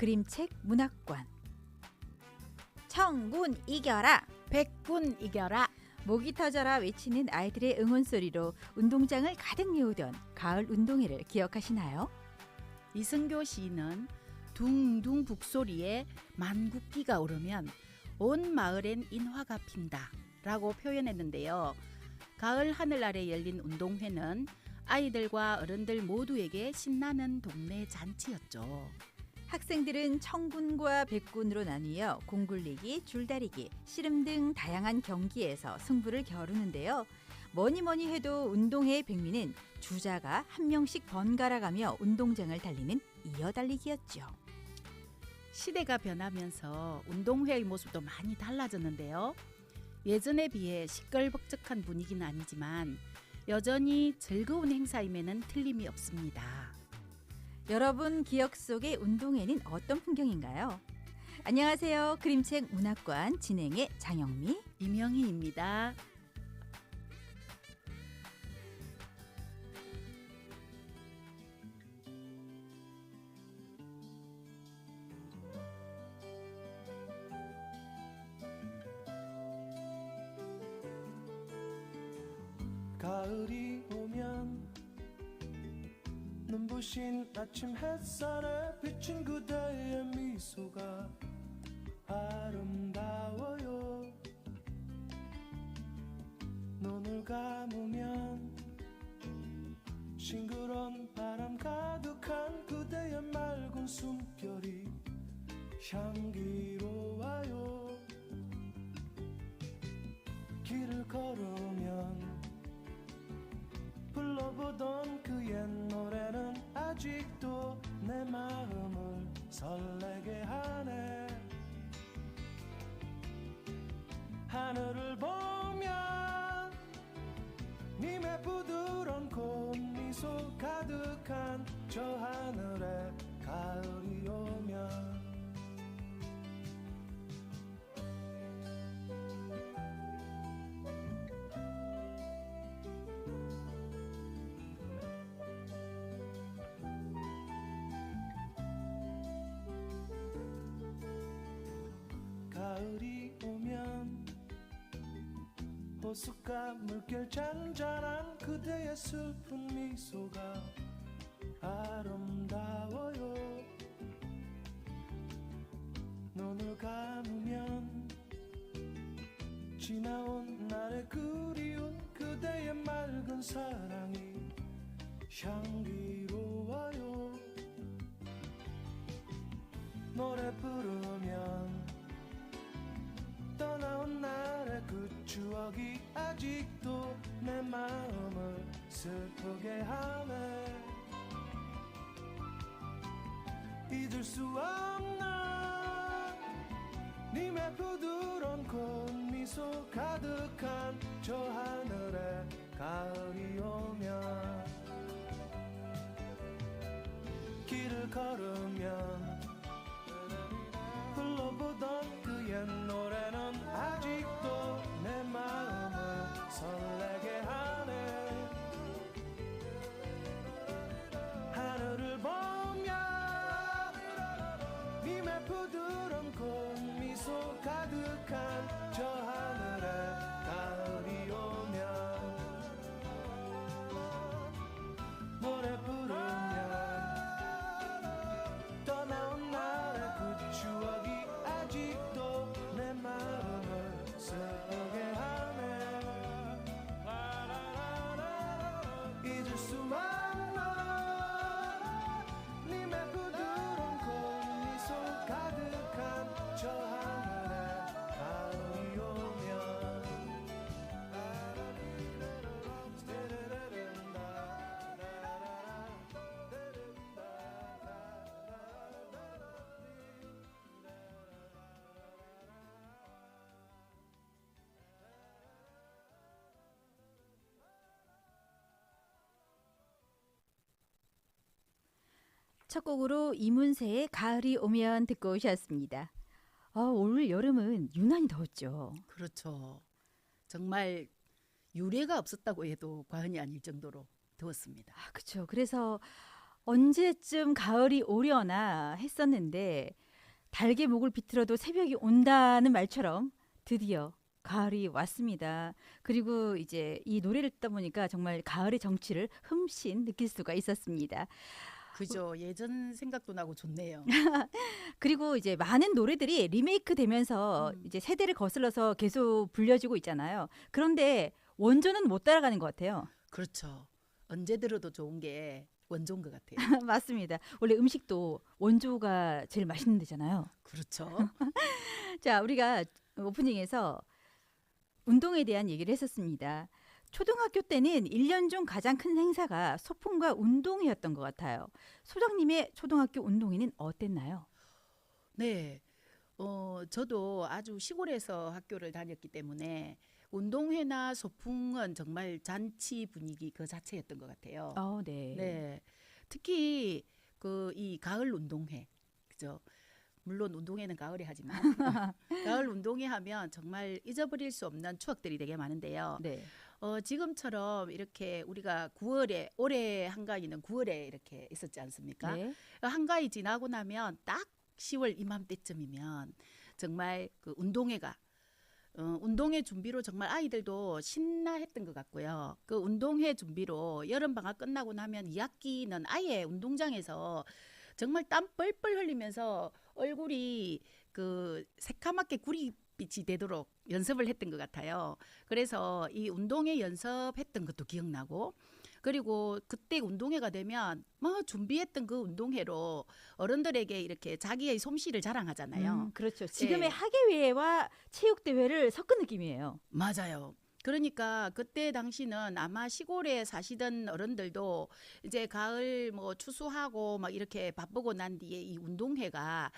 그림책 문학관. 청군 이겨라, 백군 이겨라. 목이 터져라 외치는 아이들의 응원 소리로 운동장을 가득 메우던 가을 운동회를 기억하시나요? 이승교 시인은 둥둥 북소리에 만국기가 오르면 온 마을엔 인화가 핀다 라고 표현했는데요. 가을 하늘 아래 열린 운동회는 아이들과 어른들 모두에게 신나는 동네 잔치였죠. 학생들은 청군과 백군으로 나뉘어 공굴리기, 줄다리기, 씨름 등 다양한 경기에서 승부를 겨루는데요. 뭐니 해도 운동회의 백미는 주자가 한 명씩 번갈아가며 운동장을 달리는 이어달리기였죠. 시대가 변하면서 운동회의 모습도 많이 달라졌는데요. 예전에 비해 시끌벅적한 분위기는 아니지만 여전히 즐거운 행사임에는 틀림이 없습니다. 여러분 기억 속의 운동회는 어떤 풍경인가요? 안녕하세요. 그림책 문학관 진행의 장영미, 이명희입니다. 가을이 오면 눈부신 아침 햇살에 비친 그대의 미소가 아름다워요. 눈을 감으면 싱그러운 바람 가득한 그대의 맑은 숨결이 향기로워요. 길을 걸으면 불러보던 그 옛 노래는 아직도 내 마음을 설레게 하네. 하늘을 보면 님의 부드러운 꽃미소 가득한 저 하늘에 가을이 오면 가을이 오면 호숫가 물결 잔잔한 그대의 슬픈 미소가 아름다워요. 눈을 감으면 지나온 날의 그리운 그대의 맑은 사랑이 향기로워요. 노래 부르면 떠나온 날의 그 추억이 아직도 내 마음을 슬프게 하네. 잊을 수 없는 님의 부드러운 꽃미소 가득한 저 하늘에 가을이 오면 길을 걸으면 불러보던 그 옛 노래는 아직도 내 마음을 설레게 하네. 하늘을 보면 님의 부드러운 꽃미소 가득한 저 하늘에 가을이 오면 노래 부르면 떠나온 날의 그 추억이 아직도 내 마음을 슬프게 하네. 잊을 수 없는 님의 부드러운 꽃미소 가득한 저 하늘에 가을이 오면 첫 곡으로 이문세의 가을이 오면 듣고 오셨습니다. 올 여름은 유난히 더웠죠. 그렇죠. 정말 유례가 없었다고 해도 과언이 아닐 정도로 더웠습니다. 그렇죠. 그래서 언제쯤 가을이 오려나 했었는데 달개 목을 비틀어도 새벽이 온다는 말처럼 드디어 가을이 왔습니다. 그리고 이제 이 노래를 듣다 보니까 정말 가을의 정취를 흠씬 느낄 수가 있었습니다. 그죠. 예전 생각도 나고 좋네요. 그리고 이제 많은 노래들이 리메이크 되면서 이제 세대를 거슬러서 계속 불려지고 있잖아요. 그런데 원조는 못 따라가는 것 같아요. 그렇죠. 언제 들어도 좋은 게 원조인 것 같아요. 맞습니다. 원래 음식도 원조가 제일 맛있는 데잖아요. 그렇죠. 자, 우리가 오프닝에서 운동에 대한 얘기를 했었습니다. 초등학교 때는 1년 중 가장 큰 행사가 소풍과 운동회였던 것 같아요. 소장님의 초등학교 운동회는 어땠나요? 네. 저도 아주 시골에서 학교를 다녔기 때문에 운동회나 소풍은 정말 잔치 분위기 그 자체였던 것 같아요. 네. 네. 특히 그 이 가을 운동회. 그죠? 물론 운동회는 가을에 하지만 가을 운동회 하면 정말 잊어버릴 수 없는 추억들이 되게 많은데요. 네. 지금처럼 이렇게 우리가 9월에 올해 한가위는 9월에 이렇게 있었지 않습니까? 네. 한가위 지나고 나면 딱 10월 이맘때쯤이면 정말 그 운동회가 운동회 준비로 정말 아이들도 신나했던 것 같고요. 그 운동회 준비로 여름 방학 끝나고 나면 2학기는 아예 운동장에서 정말 땀 뻘뻘 흘리면서 얼굴이 그 새카맣게 구릿빛이 되도록 연습을 했던 것 같아요. 그래서 이 운동회 연습했던 것도 기억나고, 그리고 그때 운동회가 되면 뭐 준비했던 그 운동회로 어른들에게 이렇게 자기의 솜씨를 자랑하잖아요. 그렇죠. 지금의 네. 학예회와 체육대회를 섞은 느낌이에요. 맞아요. 그러니까 그때 당시는 아마 시골에 사시던 어른들도 이제 가을 뭐 추수하고 막 이렇게 바쁘고 난 뒤에 이 운동회가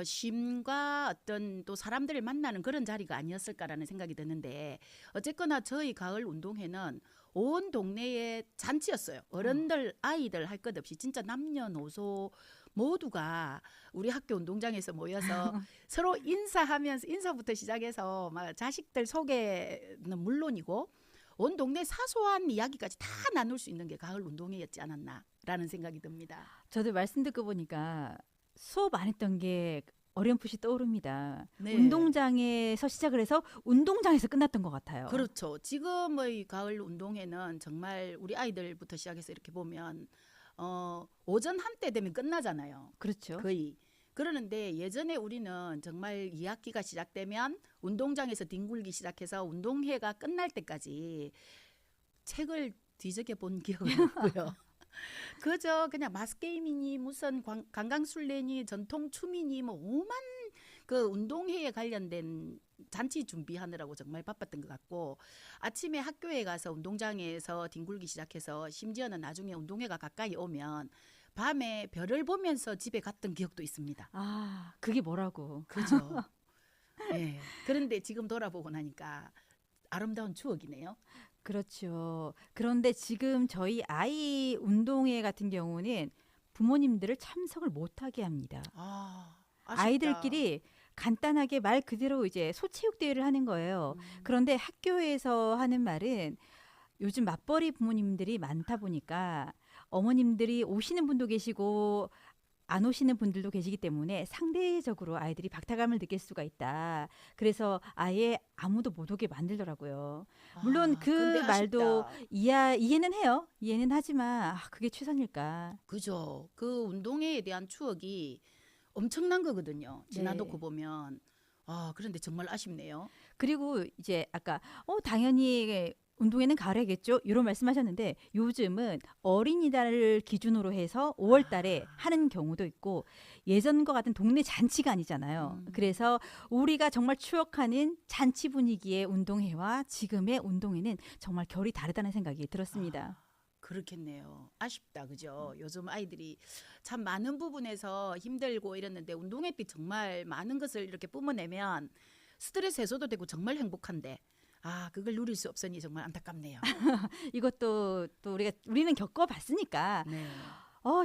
쉼과 어떤 또 사람들을 만나는 그런 자리가 아니었을까라는 생각이 드는데, 어쨌거나 저희 가을 운동회는 온 동네의 잔치였어요. 어른들 아이들 할 것 없이 진짜 남녀노소 모두가 우리 학교 운동장에서 모여서 서로 인사하면서, 인사부터 시작해서 막 자식들 소개는 물론이고 온 동네 사소한 이야기까지 다 나눌 수 있는 게 가을 운동회였지 않았나라는 생각이 듭니다. 저도 말씀 듣고 보니까 수업 안 했던 게 어렴풋이 떠오릅니다. 네. 운동장에서 시작을 해서 운동장에서 끝났던 것 같아요. 그렇죠. 지금의 가을 운동회는 정말 우리 아이들부터 시작해서 이렇게 보면 오전 한때 되면 끝나잖아요. 그렇죠. 거의. 그러는데 예전에 우리는 정말 2학기가 시작되면 운동장에서 뒹굴기 시작해서 운동회가 끝날 때까지 책을 뒤적여 본 기억은 없고요. 그저 그냥 마스게임이니 무슨 강강술래니 전통춤이니 뭐 오만 그 운동회에 관련된 잔치 준비하느라고 정말 바빴던 것 같고, 아침에 학교에 가서 운동장에서 뒹굴기 시작해서 심지어는 나중에 운동회가 가까이 오면 밤에 별을 보면서 집에 갔던 기억도 있습니다. 아, 그게 뭐라고. 그죠? 예. 그런데 지금 돌아보고 나니까 아름다운 추억이네요. 그렇죠. 그런데 지금 저희 아이 운동회 같은 경우는 부모님들을 참석을 못하게 합니다. 아쉽다. 아이들끼리 간단하게 말 그대로 이제 소체육대회를 하는 거예요. 그런데 학교에서 하는 말은 요즘 맞벌이 부모님들이 많다 보니까 어머님들이 오시는 분도 계시고 안 오시는 분들도 계시기 때문에 상대적으로 아이들이 박탈감을 느낄 수가 있다. 그래서 아예 아무도 못 오게 만들더라고요. 물론 그 근데 말도 아쉽다. 이해는 해요. 이해는 하지만 그게 최선일까. 그죠. 그 운동회에 대한 추억이 엄청난 거거든요. 지나놓고 네. 보면. 그런데 정말 아쉽네요. 그리고 이제 아까 당연히 운동회는 가을에겠죠. 이런 말씀하셨는데 요즘은 어린이날을 기준으로 해서 5월 달에 하는 경우도 있고, 예전과 같은 동네 잔치가 아니잖아요. 그래서 우리가 정말 추억하는 잔치 분위기의 운동회와 지금의 운동회는 정말 결이 다르다는 생각이 들었습니다. 그렇겠네요. 아쉽다. 그죠? 요즘 아이들이 참 많은 부분에서 힘들고 이랬는데 운동회 때 정말 많은 것을 이렇게 뿜어내면 스트레스 해소도 되고 정말 행복한데 그걸 누릴 수 없으니 정말 안타깝네요. 이것도 또 우리는 겪어봤으니까 네.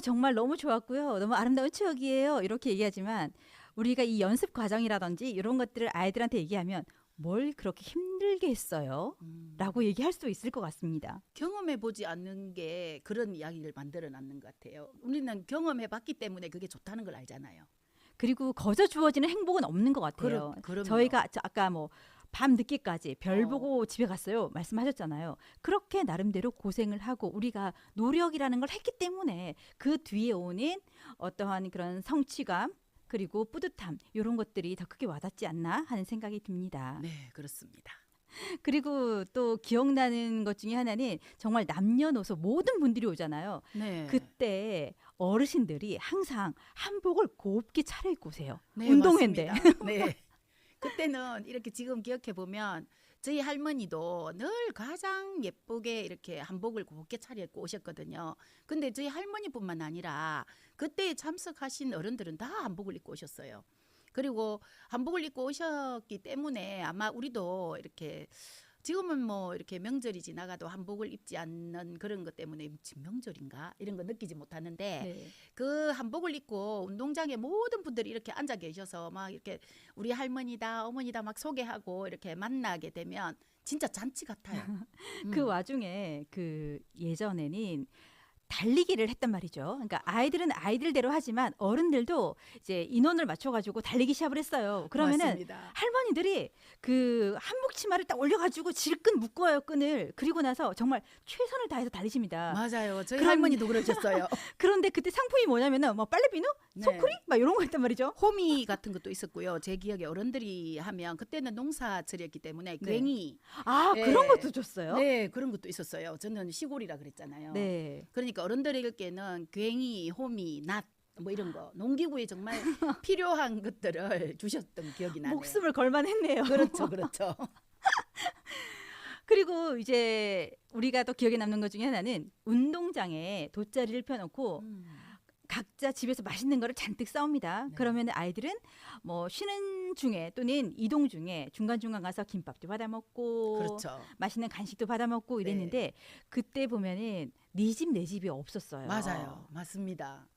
정말 너무 좋았고요. 너무 아름다운 추억이에요. 이렇게 얘기하지만 우리가 이 연습 과정이라든지 이런 것들을 아이들한테 얘기하면 뭘 그렇게 힘들게 했어요? 라고 얘기할 수 있을 것 같습니다. 경험해 보지 않는 게 그런 이야기를 만들어 놨는 것 같아요. 우리는 경험해 봤기 때문에 그게 좋다는 걸 알잖아요. 그리고 거저 주어지는 행복은 없는 것 같아요. 그럼요. 저희가 아까 뭐 밤 늦게까지 별 어. 보고 집에 갔어요. 말씀하셨잖아요. 그렇게 나름대로 고생을 하고 우리가 노력이라는 걸 했기 때문에 그 뒤에 오는 어떠한 그런 성취감 그리고 뿌듯함 이런 것들이 더 크게 와닿지 않나 하는 생각이 듭니다. 네, 그렇습니다. 그리고 또 기억나는 것 중에 하나는 정말 남녀노소 모든 분들이 오잖아요. 네. 그때 어르신들이 항상 한복을 곱게 차려입고 오세요. 네, 운동회인데. 맞습니다. 네. 그때는 이렇게 지금 기억해 보면 저희 할머니도 늘 가장 예쁘게 이렇게 한복을 곱게 차려입고 오셨거든요. 근데 저희 할머니뿐만 아니라 그때 참석하신 어른들은 다 한복을 입고 오셨어요. 그리고 한복을 입고 오셨기 때문에 아마 우리도 이렇게 지금은 뭐 이렇게 명절이 지나가도 한복을 입지 않는 그런 것 때문에 지금 명절인가 이런 거 느끼지 못하는데 네. 그 한복을 입고 운동장에 모든 분들이 이렇게 앉아 계셔서 막 이렇게 우리 할머니다 어머니다 막 소개하고 이렇게 만나게 되면 진짜 잔치 같아요. 그 와중에 그 예전에는 달리기를 했단 말이죠. 그러니까 아이들은 아이들대로 하지만 어른들도 이제 인원을 맞춰가지고 달리기 시합을 했어요. 그러면은 맞습니다. 할머니들이 그 한복 치마를 딱 올려가지고 질끈 묶어요 끈을. 그리고 나서 정말 최선을 다해서 달리십니다. 맞아요. 저희 그런- 할머니도 그러셨어요. 그런데 그때 상품이 뭐냐면은 뭐 빨래비누, 네. 소쿠리 막 이런 거 했단 말이죠. 호미 같은 것도 있었고요. 제 기억에 어른들이 하면 그때는 농사철이었기 때문에 네. 괭이 아 네. 그런 것도 줬어요. 네, 그런 것도 있었어요. 저는 시골이라 그랬잖아요. 네. 그러니까 어른들에게는 괭이, 호미, 낫 뭐 이런 거 농기구에 정말 필요한 것들을 주셨던 기억이 나네요. 목숨을 걸만했네요. 그렇죠, 그렇죠. 그리고 이제 우리가 또 기억에 남는 것 중에 하나는 운동장에 돗자리를 펴놓고 각자 집에서 맛있는 거를 잔뜩 싸웁니다. 네. 그러면 아이들은 뭐 쉬는 중에 또는 이동 중에 중간중간 가서 김밥도 받아 먹고 그렇죠. 맛있는 간식도 받아 먹고 이랬는데 그때 보면은 네 집 내 집이 없었어요. 맞아요, 맞습니다.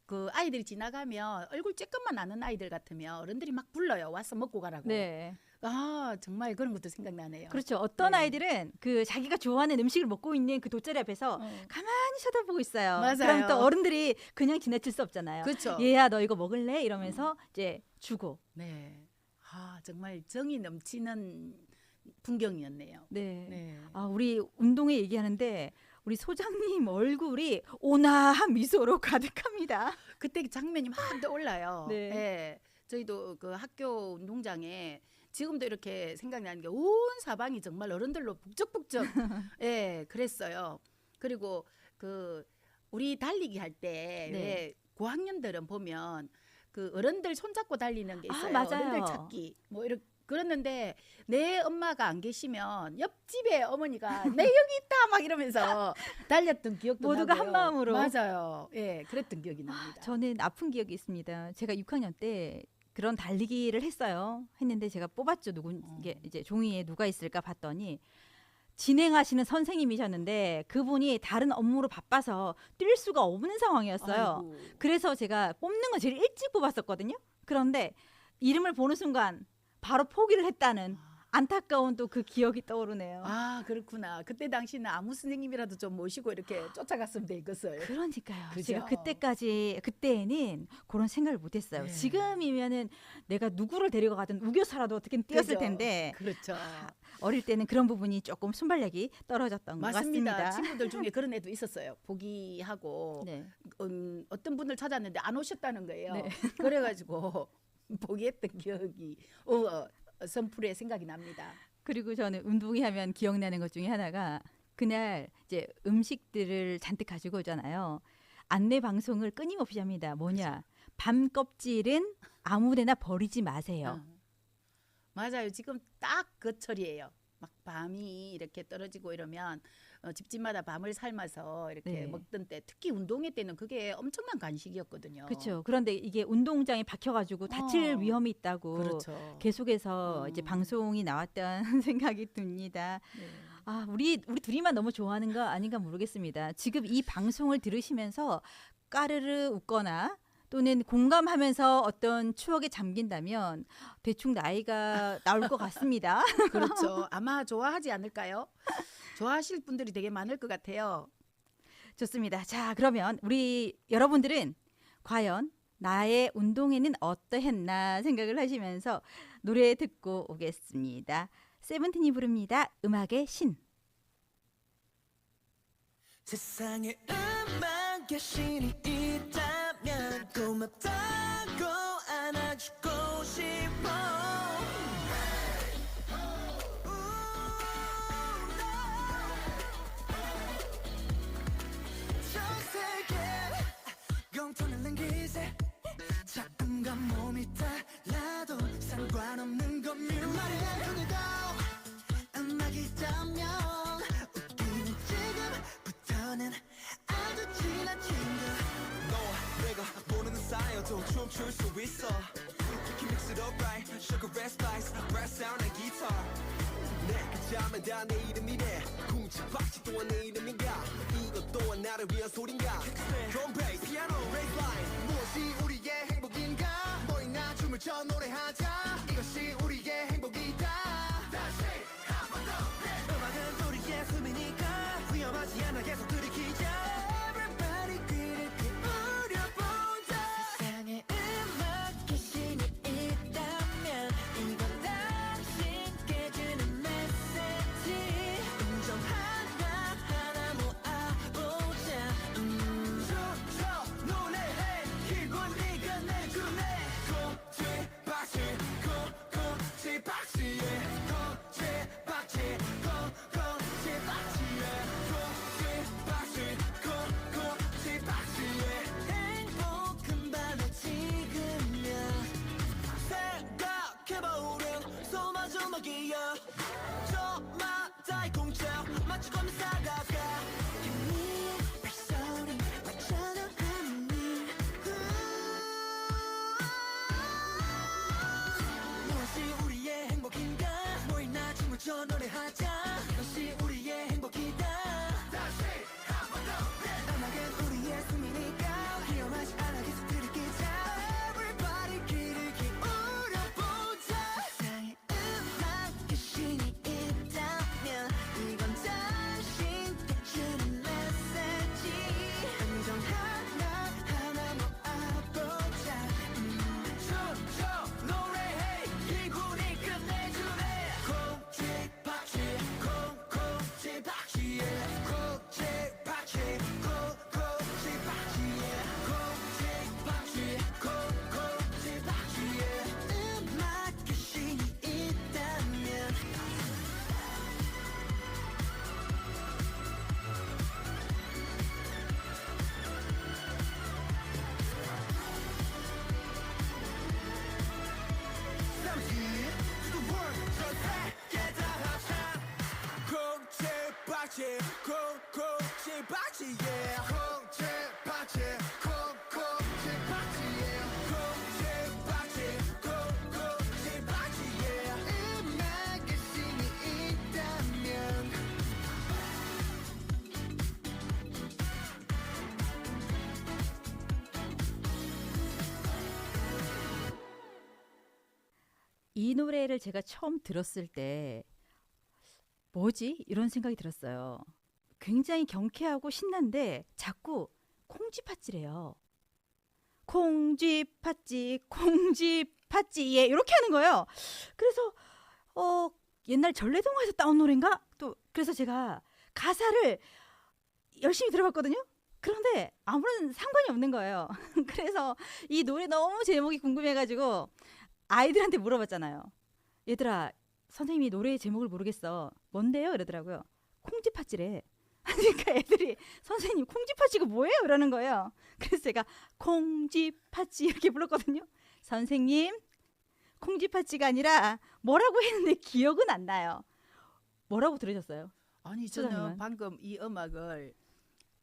그 아이들이 지나가면 얼굴 쬐끔만 아는 아이들 같으면 어른들이 막 불러요. 와서 먹고 가라고. 네. 아 정말 그런 것도 생각나네요. 그렇죠. 어떤 네. 아이들은 그 자기가 좋아하는 음식을 먹고 있는 그 돗자리 앞에서 가만히 쳐다보고 있어요. 맞아요. 그럼 또 어른들이 그냥 지나칠 수 없잖아요. 그렇죠. 얘야 너 이거 먹을래? 이러면서 이제 주고. 네. 아 정말 정이 넘치는 풍경이었네요. 네. 네. 아 우리 운동회 얘기하는데 우리 소장님 얼굴이 온화한 미소로 가득합니다. 그때 장면이 막 떠올라요. 네. 네. 저희도 그 학교 운동장에 지금도 이렇게 생각나는 게 온 사방이 정말 어른들로 북적북적 예, 그랬어요. 그리고 그 우리 달리기 할 때 네. 왜 고학년들은 보면 그 어른들 손잡고 달리는 게 아, 있어요. 맞아요. 어른들 찾기 뭐 이렇게 그랬는데 내 엄마가 안 계시면 옆집에 어머니가 내 여기 있다 막 이러면서 달렸던 기억도 모두가 나고요. 한 마음으로. 맞아요. 예, 그랬던 기억이 납니다. 저는 아픈 기억이 있습니다. 제가 6학년 때 그런 달리기를 했어요. 했는데 제가 뽑았죠. 이게 이제 종이에 누가 있을까 봤더니 진행하시는 선생님이셨는데 그분이 다른 업무로 바빠서 뛸 수가 없는 상황이었어요. 아이고. 그래서 제가 뽑는 거 제일 일찍 뽑았었거든요. 그런데 이름을 보는 순간 바로 포기를 했다는 안타까운 또 그 기억이 떠오르네요. 아 그렇구나. 그때 당시는 아무 선생님이라도 좀 모시고 이렇게 쫓아갔으면 되겠어요. 그러니까요. 그죠? 제가 그때는 그런 생각을 못했어요. 네. 지금이면은 내가 누구를 데려가든 우겨서라도 어떻게든 뛰었을 그죠? 텐데 그렇죠. 어릴 때는 그런 부분이 조금 순발력이 떨어졌던 것 맞습니다. 같습니다. 친구들 중에 그런 애도 있었어요. 포기하고 네. 어떤 분을 찾았는데 안 오셨다는 거예요. 네. 그래가지고 포기했던 기억이 선풀에 생각이 납니다. 그리고 저는 운동회 하면 기억나는 것 중에 하나가 그날 이제 음식들을 잔뜩 가지고 오잖아요. 안내 방송을 끊임없이 합니다. 뭐냐? 밤 껍질은 아무데나 버리지 마세요. 맞아요. 지금 딱 그 철이에요. 막 밤이 이렇게 떨어지고 이러면 집집마다 밤을 삶아서 이렇게 네. 먹던 때 특히 운동회 때는 그게 엄청난 간식이었거든요. 그렇죠. 그런데 이게 운동장에 박혀가지고 다칠 어. 위험이 있다고 그렇죠. 계속해서 이제 방송이 나왔던 생각이 듭니다. 네. 아, 우리 둘이만 너무 좋아하는 거 아닌가 모르겠습니다. 지금 이 방송을 들으시면서 까르르 웃거나 또는 공감하면서 어떤 추억에 잠긴다면 대충 나이가 나올 것 같습니다. 그렇죠. 아마 좋아하지 않을까요? 좋아하실 분들이 되게 많을 것 같아요. 좋습니다. 자, 그러면 우리 여러분들은 과연 나의 운동회는 어떠했나 생각을 하시면서 노래 듣고 오겠습니다. 세븐틴이 부릅니다. 음악의 신. 세상에 음악의 신이 있다면 고맙다고 안아주고 싶어 전 세계 영통을 남기세 작음과 몸이 달라도 상관없는 건 말이야 그래도 음악이 있다면 웃기는 지금부터는 아주 친한 친구 너와 내가 모르는 사이여도 춤출 수 있어 You can mix it up right Sugar red spice brass sound and guitar 내 잠은 다 내 이름이래 쿵치박치 또한 내 이름인가 이것 또한 나를 위한 소린가 Drum bass piano bass line 무엇이 우리의 행복인가 모이나 춤을 춰 노래하자 이것이 우리의 행복이다 다시 한번 더 음악은 우리의 숨이니까 위험하지 않아 계속 들이키자 Everybody 귀를 기울여보자 세상에 음악의 신이 있다면 이건 당신께 주는 메시지 음정 하나하나 모아보자 춤춰 노래해 기분이 끝내주네 콕지박지 콕콕지박지에 콕지박지 콕콕지박지에 콕지박지 콕콕지박지에 행복한 밤에 지금이야 생각해보면 소마저 먹이야 저마다의 공짜 맞추고 살아가 향미의 발소리 맞춰도 하니 무엇이 우리의 행복인가 모이나 춤을 춰 노래하자 이것이 우리의 행복이다 다시 한번 더 음악은 우리의 숨이니까 위험하지 않아 계속 들이키자 Everybody 귀를 기울여보자 세상에 음악의 신이 있다면 이건 당신께 주는 메시지 음정 하나하나 모아보자 춤춰 노래해 기분이 끝내주네 콕지박지 콕콕지박지에 콕지박지 콕콕지박지에 콕지박지 콕콕지박지에 음악의 신이 있다면 콕지박지 콕콕지박지 yeah 콕지박지 콕콕지박지 yeah 콕지박지 콕콕지박지 yeah 음악의 신이 있다면 이 노래를 제가 처음 들었을 때 뭐지? 이런 생각이 들었어요. 굉장히 경쾌하고 신난데 자꾸 콩쥐팥쥐래요. 콩쥐팥쥐 콩쥐팥쥐 예 이렇게 하는 거예요. 그래서 옛날 전래동화에서 따온 노래인가? 또 그래서 제가 가사를 열심히 들어봤거든요. 그런데 아무런 상관이 없는 거예요. 그래서 이 노래 너무 제목이 궁금해가지고 아이들한테 물어봤잖아요. 얘들아, 선생님이 노래의 제목을 모르겠어. 뭔데요? 이러더라고요. 콩쥐팥쥐래. 그러니까 애들이 선생님 콩쥐팥쥐가 뭐예요? 이러는 거예요. 그래서 제가 콩쥐팥쥐 이렇게 불렀거든요. 선생님 콩쥐팥쥐가 아니라 뭐라고 했는데 기억은 안 나요. 뭐라고 들으셨어요? 아니 저는 소장님은? 방금 이 음악을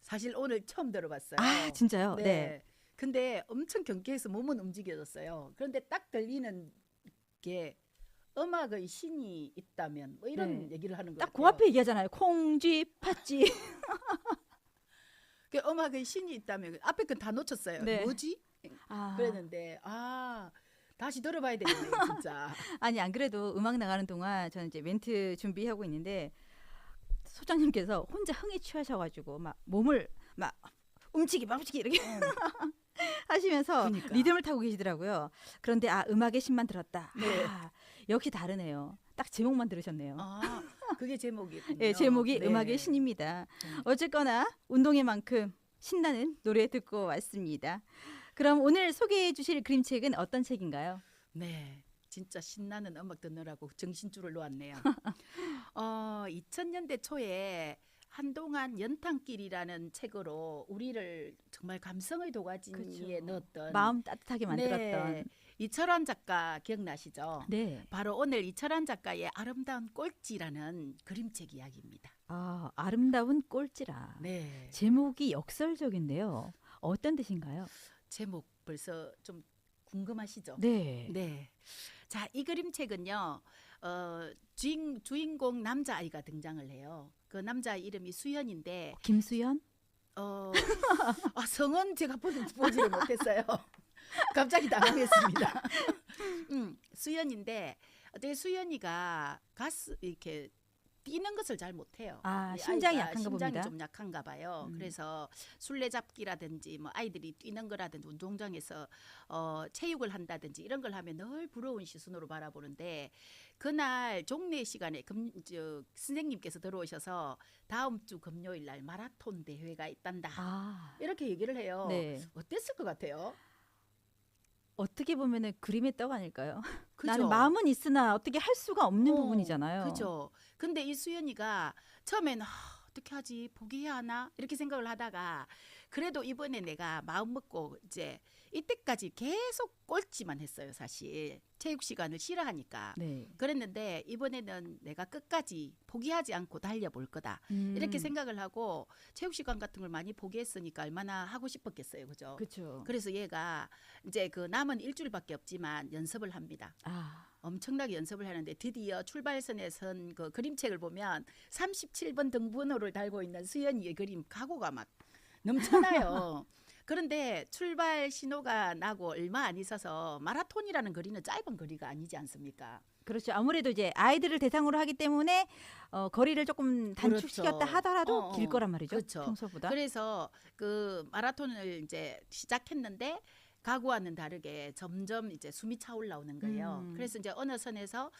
사실 오늘 처음 들어봤어요. 아 진짜요? 네. 네. 근데 엄청 경쾌해서 몸은 움직여졌어요. 그런데 딱 들리는 게 음악의 신이 있다면 뭐 이런 네. 얘기를 하는 것 딱 같아요. 그 앞에 얘기하잖아요. 콩쥐팥쥐. 그 음악의 신이 있다면 앞에 건 다 놓쳤어요. 네. 뭐지? 아, 그랬는데 다시 들어봐야 되겠네요, 진짜. 아니 안 그래도 음악 나가는 동안 저는 이제 멘트 준비하고 있는데 소장님께서 혼자 흥에 취하셔가지고 막 몸을 막 움직이 이렇게 하시면서 그러니까. 리듬을 타고 계시더라고요. 그런데 음악의 신만 들었다. 네. 역시 다르네요. 딱 제목만 들으셨네요. 그게 제목이군요. 예, 제목이 네. 음악의 신입니다. 음. 어쨌거나 운동의 만큼 신나는 노래 듣고 왔습니다. 그럼 오늘 소개해 주실 그림책은 어떤 책인가요? 네, 진짜 신나는 음악 듣느라고 정신줄을 놓았네요. 2000년대 초에 한동안 연탄길이라는 책으로 우리를 정말 감성의 도가니에 그쵸. 넣었던 마음 따뜻하게 만들었던. 네, 이철환 작가 기억나시죠? 네. 바로 오늘 이철환 작가의 아름다운 꼴찌라는 그림책 이야기입니다. 아름다운 꼴찌라. 네, 제목이 역설적인데요. 어떤 뜻인가요? 제목 벌써 좀 궁금하시죠? 네. 네. 자, 이 그림책은요, 주인공 남자아이가 등장을 해요. 그 남자 이름이 수연인데, 김수연? 성은 제가 보지를 못했어요. 갑자기 당황했습니다. 수연인데, 어떻게 수연이가 이렇게 뛰는 것을 잘 못해요. 이 심장이 아이가 약한가 심장이 봅니다. 좀 약한가 봐요. 그래서 술래잡기라든지 뭐 아이들이 뛰는 거라든지 운동장에서 체육을 한다든지 이런 걸 하면 늘 부러운 시선으로 바라보는데 그날 종례 시간에 선생님께서 들어오셔서 다음 주 금요일 날 마라톤 대회가 있단다. 이렇게 얘기를 해요. 네. 어땠을 것 같아요? 어떻게 보면은 그림의 떡 아닐까요? 그죠? 나는 마음은 있으나 어떻게 할 수가 없는 부분이잖아요. 그죠. 근데 이 수연이가 처음에는 어떻게 하지? 포기해야 하나? 이렇게 생각을 하다가 그래도 이번에 내가 마음 먹고 이제 이때까지 계속 꼴찌만 했어요, 사실. 체육 시간을 싫어하니까. 네. 그랬는데 이번에는 내가 끝까지 포기하지 않고 달려볼 거다. 이렇게 생각을 하고 체육 시간 같은 걸 많이 포기했으니까 얼마나 하고 싶었겠어요. 그죠? 그렇죠. 그래서 얘가 이제 그 남은 일주일밖에 없지만 연습을 합니다. 엄청나게 연습을 하는데 드디어 출발선에 선 그 그림책을 보면 37번 등번호를 달고 있는 수연이의 그림 각오가 막 넘쳐나요. 그런데 출발 신호가 나고 얼마 안 있어서 마라톤이라는 거리는 짧은 거리가 아니지 않습니까? 그렇죠. 아무래도 이제 아이들을 대상으로 하기 때문에 거리를 조금 단축시켰다 그렇죠. 하더라도 길 거란 말이죠. 그렇죠. 평소보다. 그래서 그 마라톤을 이제 시작했는데 각오와는 다르게 점점 이제 숨이 차 올라오는 거예요. 그래서 이제 어느 선에서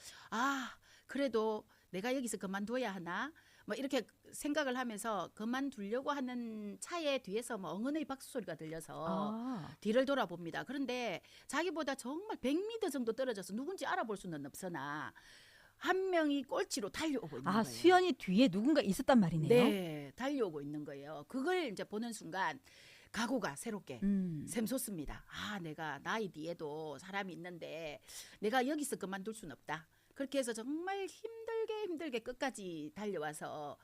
그래도 내가 여기서 그만둬야 하나 뭐 이렇게 생각을 하면서 그만두려고 하는 차의 뒤에서 뭐 응원의 박수 소리가 들려서 뒤를 돌아봅니다. 그런데 자기보다 정말 100m 정도 떨어져서 누군지 알아볼 수는 없으나 한 명이 꼴찌로 달려오고 있는 거예요. 수연이 뒤에 누군가 있었단 말이네요. 네, 달려오고 있는 거예요. 그걸 이제 보는 순간 각오가 새롭게 샘솟습니다. 내가 나이 뒤에도 사람이 있는데 내가 여기서 그만둘 수는 없다. 그렇게 해서 정말 힘들게 끝까지 달려와서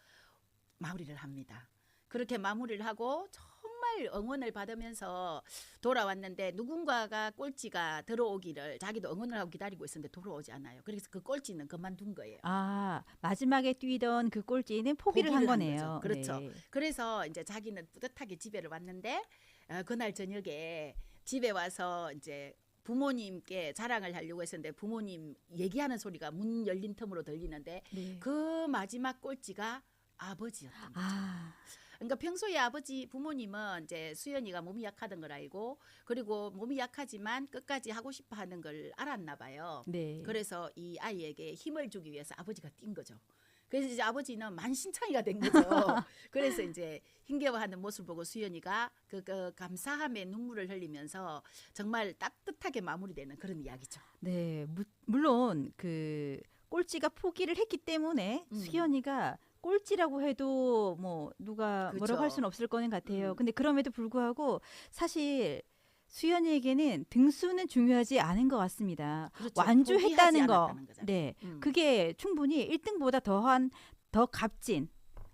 마무리를 합니다. 그렇게 마무리를 하고 정말 응원을 받으면서 돌아왔는데 누군가가 꼴찌가 들어오기를 자기도 응원을 하고 기다리고 있었는데 들어오지 않아요. 그래서 그 꼴찌는 그만둔 거예요. 마지막에 뛰던 그 꼴찌는 포기를 한 거네요. 거죠. 그렇죠. 네. 그래서 이제 자기는 뿌듯하게 집에를 왔는데 그날 저녁에 집에 와서 이제 부모님께 자랑을 하려고 했었는데 부모님 얘기하는 소리가 문 열린 틈으로 들리는데 네. 그 마지막 꼴찌가 아버지였던 거죠. 그러니까 평소에 부모님은 이제 수연이가 몸이 약하던 걸 알고 그리고 몸이 약하지만 끝까지 하고 싶어 하는 걸 알았나 봐요. 네. 그래서 이 아이에게 힘을 주기 위해서 아버지가 뛴 거죠. 그래서 이제 아버지는 만신창이가 된 거죠. 그래서 이제 힘겨워하는 모습을 보고 수연이가 그 감사함에 눈물을 흘리면서 정말 따뜻하게 마무리되는 그런 이야기죠. 네, 물론 그 꼴찌가 포기를 했기 때문에 수연이가 꼴찌라고 해도 뭐 누가 그렇죠. 뭐라고 할 수는 없을 거는 같아요. 근데 그럼에도 불구하고 사실 수연이에게는 등수는 중요하지 않은 것 같습니다. 그렇죠. 완주했다는 포기하지 거, 않았다는 거잖아요. 네, 그게 충분히 1등보다 더 값진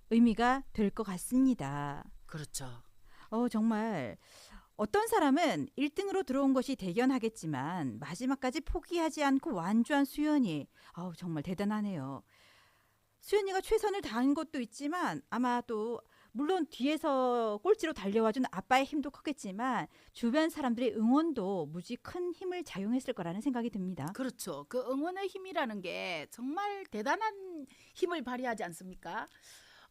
의미가 될 것 같습니다. 그렇죠. 정말 어떤 사람은 1등으로 들어온 것이 대견하겠지만 마지막까지 포기하지 않고 완주한 수연이 정말 대단하네요. 수연이가 최선을 다한 것도 있지만 아마 또 물론 뒤에서 꼴찌로 달려와준 아빠의 힘도 컸겠지만 주변 사람들의 응원도 무지 큰 힘을 작용했을 거라는 생각이 듭니다. 그렇죠. 그 응원의 힘이라는 게 정말 대단한 힘을 발휘하지 않습니까?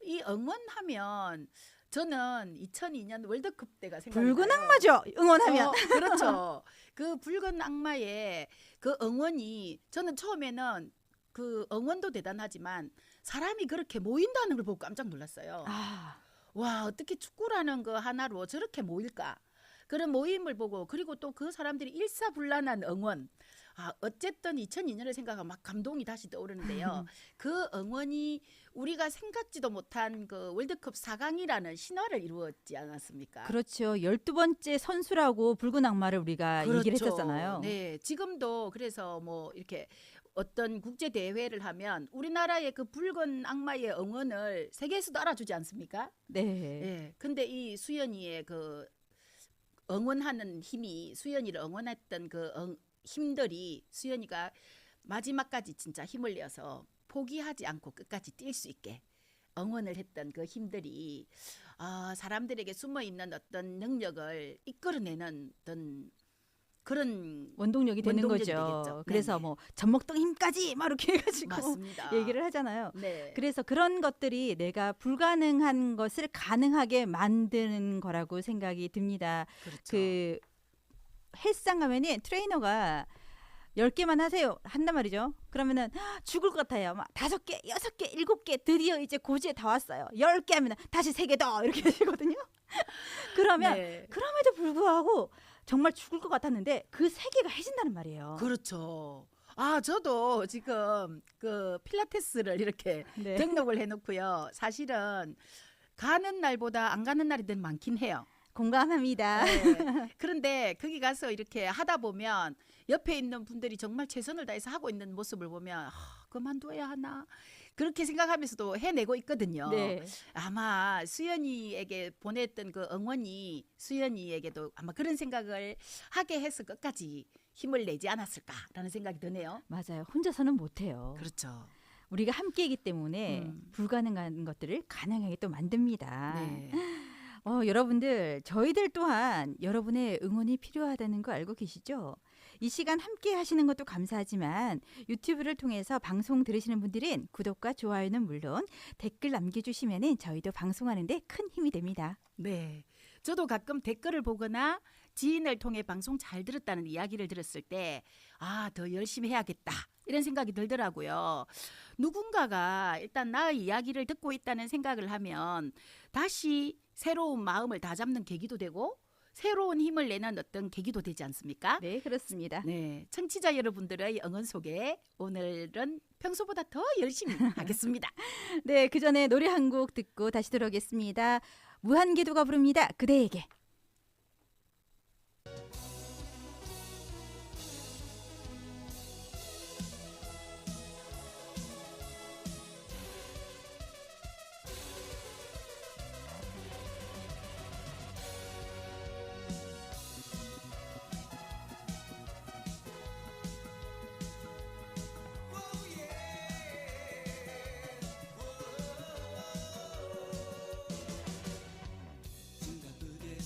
이 응원하면 저는 2002년 월드컵 때가 생각이 붉은 나요. 악마죠. 응원하면. 그렇죠. 그 붉은 악마의 그 응원이 저는 처음에는 그 응원도 대단하지만 사람이 그렇게 모인다는 걸 보고 깜짝 놀랐어요. 아, 와, 어떻게 축구라는 거 하나로 저렇게 모일까? 그런 모임을 보고 그리고 또 그 사람들이 일사불란한 응원. 아, 어쨌든 2002년을 생각하면 막 감동이 다시 떠오르는데요. 그 응원이 우리가 생각지도 못한 그 월드컵 4강이라는 신화를 이루었지 않았습니까? 그렇죠. 12번째 선수라고 붉은 악마를 우리가 얘기를 했었잖아요. 네, 지금도 그래서 뭐 이렇게 어떤 국제 대회를 하면 우리나라의 그 붉은 악마의 응원을 세계에서도 알아주지 않습니까? 네. 예. 근데 이 수연이의 그 응원하는 힘이 수연이를 응원했던 그 힘들이 수연이가 마지막까지 진짜 힘을 내서 포기하지 않고 끝까지 뛸 수 있게 응원을 했던 그 힘들이 사람들에게 숨어 있는 어떤 능력을 이끌어내는 어떤 그런 원동력이 되는 원동력이 거죠. 되겠죠. 그래서 네네. 뭐 젖먹던 힘까지 막 이렇게 해가지고 맞습니다. 얘기를 하잖아요. 네. 그래서 그런 것들이 내가 불가능한 것을 가능하게 만드는 거라고 생각이 듭니다. 그렇죠. 그 헬스장 가면은 트레이너가 10개만 하세요 한단 말이죠. 그러면은 죽을 것 같아요. 막 5개, 6개, 7개 드디어 이제 고지에 다 왔어요. 10개 하면 다시 3개 더 이렇게 하시거든요. 그러면 네. 그럼에도 불구하고 정말 죽을 것 같았는데 그 3개가 해진다는 말이에요. 그렇죠. 저도 지금 그 필라테스를 이렇게 네. 등록을 해놓고요. 사실은 가는 날보다 안 가는 날이 더 많긴 해요. 공감합니다. 네. 그런데 거기 가서 이렇게 하다 보면 옆에 있는 분들이 정말 최선을 다해서 하고 있는 모습을 보면 그만둬야 하나 그렇게 생각하면서도 해내고 있거든요. 네. 아마 수연이에게 보냈던 그 응원이 수연이에게도 아마 그런 생각을 하게 해서 끝까지 힘을 내지 않았을까라는 생각이 드네요. 맞아요. 혼자서는 못해요. 그렇죠. 우리가 함께이기 때문에 불가능한 것들을 가능하게 또 만듭니다. 네. 여러분들 저희들 또한 여러분의 응원이 필요하다는 거 알고 계시죠? 이 시간 함께 하시는 것도 감사하지만 유튜브를 통해서 방송 들으시는 분들은 구독과 좋아요는 물론 댓글 남겨주시면 저희도 방송하는데 큰 힘이 됩니다. 네. 저도 가끔 댓글을 보거나 지인을 통해 방송 잘 들었다는 이야기를 들었을 때 더 열심히 해야겠다 이런 생각이 들더라고요. 누군가가 일단 나의 이야기를 듣고 있다는 생각을 하면 다시 새로운 마음을 다잡는 계기도 되고 새로운 힘을 내는 어떤 계기도 되지 않습니까? 네, 그렇습니다. 네, 청취자 여러분들의 응원 속에 오늘은 평소보다 더 열심히 하겠습니다. 네, 그 전에 노래 한 곡 듣고 다시 돌아오겠습니다. 무한궤도가 부릅니다. 그대에게. 순간 그대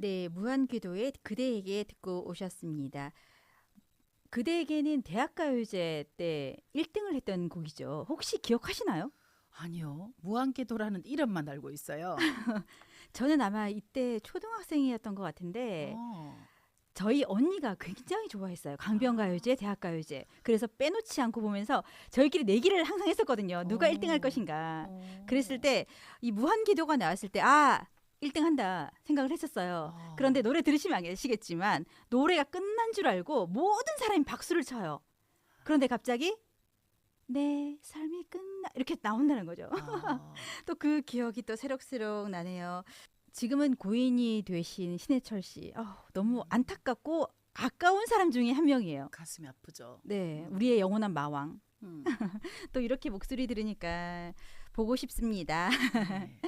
네, 무한궤도의 그대에게 듣고 오셨습니다. 그대에게는 대학가요제 때 1등을 했던 곡이죠. 혹시 기억하시나요? 아니요. 무한궤도라는 이름만 알고 있어요. 저는 아마 이때 초등학생이었던 것 같은데 어. 저희 언니가 굉장히 좋아했어요. 강변가요제, 대학가요제. 그래서 빼놓지 않고 보면서 저희끼리 내기를 항상 했었거든요. 누가 1등 할 것인가. 그랬을 때 이 무한궤도가 나왔을 때 1등 한다 생각을 했었어요. 그런데 노래 들으시면 아시겠지만 노래가 끝난 줄 알고 모든 사람이 박수를 쳐요. 그런데 갑자기 내 삶이 끝나 이렇게 나온다는 거죠. 또 그 기억이 또 새록새록 나네요. 지금은 고인이 되신 신해철 씨. 너무 안타깝고 아까운 사람 중에 한 명이에요. 가슴이 아프죠. 네, 우리의 영원한 마왕. 음. 또 이렇게 목소리 들으니까 보고 싶습니다. 네.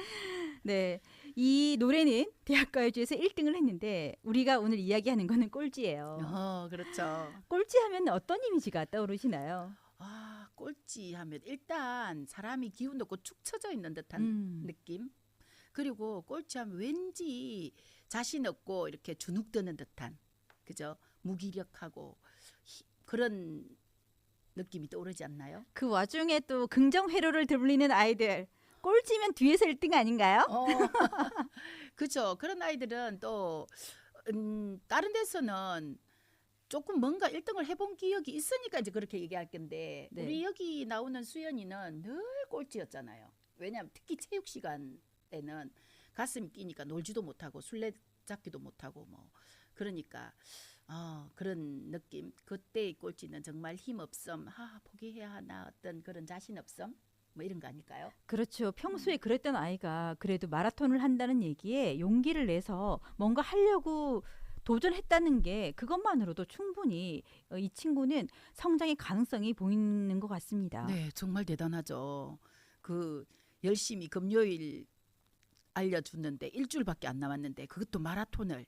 네, 이 노래는 대학가요제에서 1등을 했는데 우리가 오늘 이야기하는 거는 꼴찌예요. 그렇죠. 꼴찌 하면 어떤 이미지가 떠오르시나요? 꼴찌 하면 일단 사람이 기운 없고 축 처져 있는 듯한 느낌. 그리고 꼴찌 하면 왠지 자신 없고 이렇게 주눅 드는 듯한, 그죠? 무기력하고 그런 느낌이 떠오르지 않나요? 그 와중에 또 긍정 회로를 들리는 아이들. 꼴찌면 뒤에서 1등 아닌가요? 그죠. 그런 아이들은 또 다른 데서는 조금 뭔가 1등을 해본 기억이 있으니까 이제 그렇게 얘기할 건데 네. 우리 여기 나오는 수연이는 늘 꼴찌였잖아요. 왜냐하면 특히 체육 시간에는 가슴이 끼니까 놀지도 못하고 술래잡기도 못하고 뭐 그러니까 그런 느낌. 그때의 꼴찌는 정말 힘없음, 포기해야 하나 어떤 그런 자신 없음 뭐 이런 거 아닐까요? 그렇죠. 평소에 그랬던 아이가 그래도 마라톤을 한다는 얘기에 용기를 내서 뭔가 하려고 도전했다는 게 그것만으로도 충분히 이 친구는 성장의 가능성이 보이는 것 같습니다. 네, 정말 대단하죠. 그 열심히 금요일 알려줬는데 일주일밖에 안 남았는데 그것도 마라톤을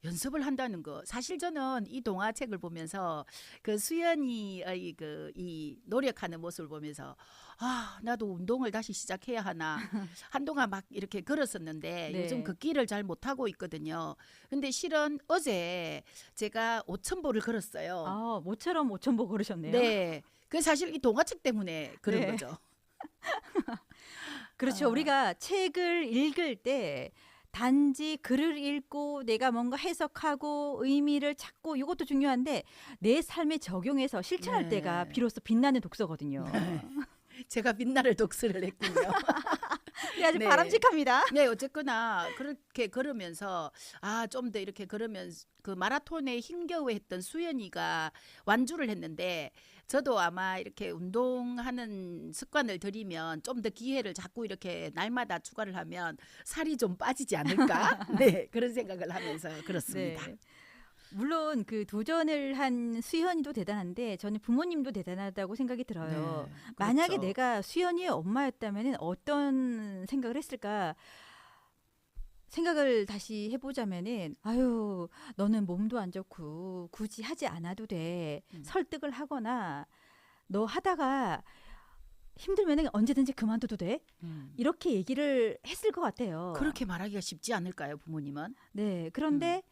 연습을 한다는 거. 사실 저는 이 동화책을 보면서 그 수연이의 이 노력하는 모습을 보면서 나도 운동을 다시 시작해야 하나. 한동안 막 이렇게 걸었었는데 네. 요즘 걷기를 잘 못하고 있거든요. 근데 실은 어제 제가 5,000보를 걸었어요. 모처럼 5,000보 걸으셨네요. 네. 그 사실 이 동화책 때문에 그런 네. 거죠. 그렇죠. 우리가 책을 읽을 때 단지 글을 읽고 내가 뭔가 해석하고 의미를 찾고 이것도 중요한데 내 삶에 적용해서 실천할 네. 때가 비로소 빛나는 독서거든요. 제가 빛나를 독서를 했군요. 네, 아주 네. 바람직합니다. 네, 어쨌거나 그렇게 걸으면서 좀 더 이렇게 걸으면 그 마라톤에 힘겨워했던 수연이가 완주를 했는데 저도 아마 이렇게 운동하는 습관을 들이면 좀 더 기회를 자꾸 이렇게 날마다 추가를 하면 살이 좀 빠지지 않을까? 네, 그런 생각을 하면서 그렇습니다. 네. 물론 그 도전을 한 수연이도 대단한데 저는 부모님도 대단하다고 생각이 들어요. 네, 만약에 그렇죠. 내가 수연이의 엄마였다면 어떤 생각을 했을까? 생각을 다시 해보자면은 아유 너는 몸도 안 좋고 굳이 하지 않아도 돼. 설득을 하거나 너 하다가 힘들면은 언제든지 그만둬도 돼. 이렇게 얘기를 했을 것 같아요. 그렇게 말하기가 쉽지 않을까요, 부모님은? 네. 그런데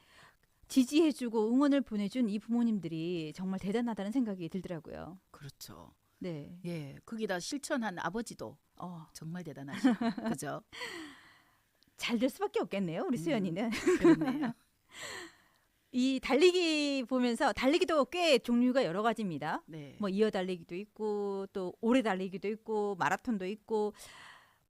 지지해주고 응원을 보내준 이 부모님들이 정말 대단하다는 생각이 들더라고요. 그렇죠. 네. 예, 거기다 실천한 아버지도 정말 대단하시고, 그죠? 잘 될 수밖에 없겠네요. 우리 수연이는. 그렇네요. 이 달리기 보면서 달리기도 꽤 종류가 여러 가지입니다. 네. 뭐 이어 달리기도 있고 또 오래 달리기도 있고 마라톤도 있고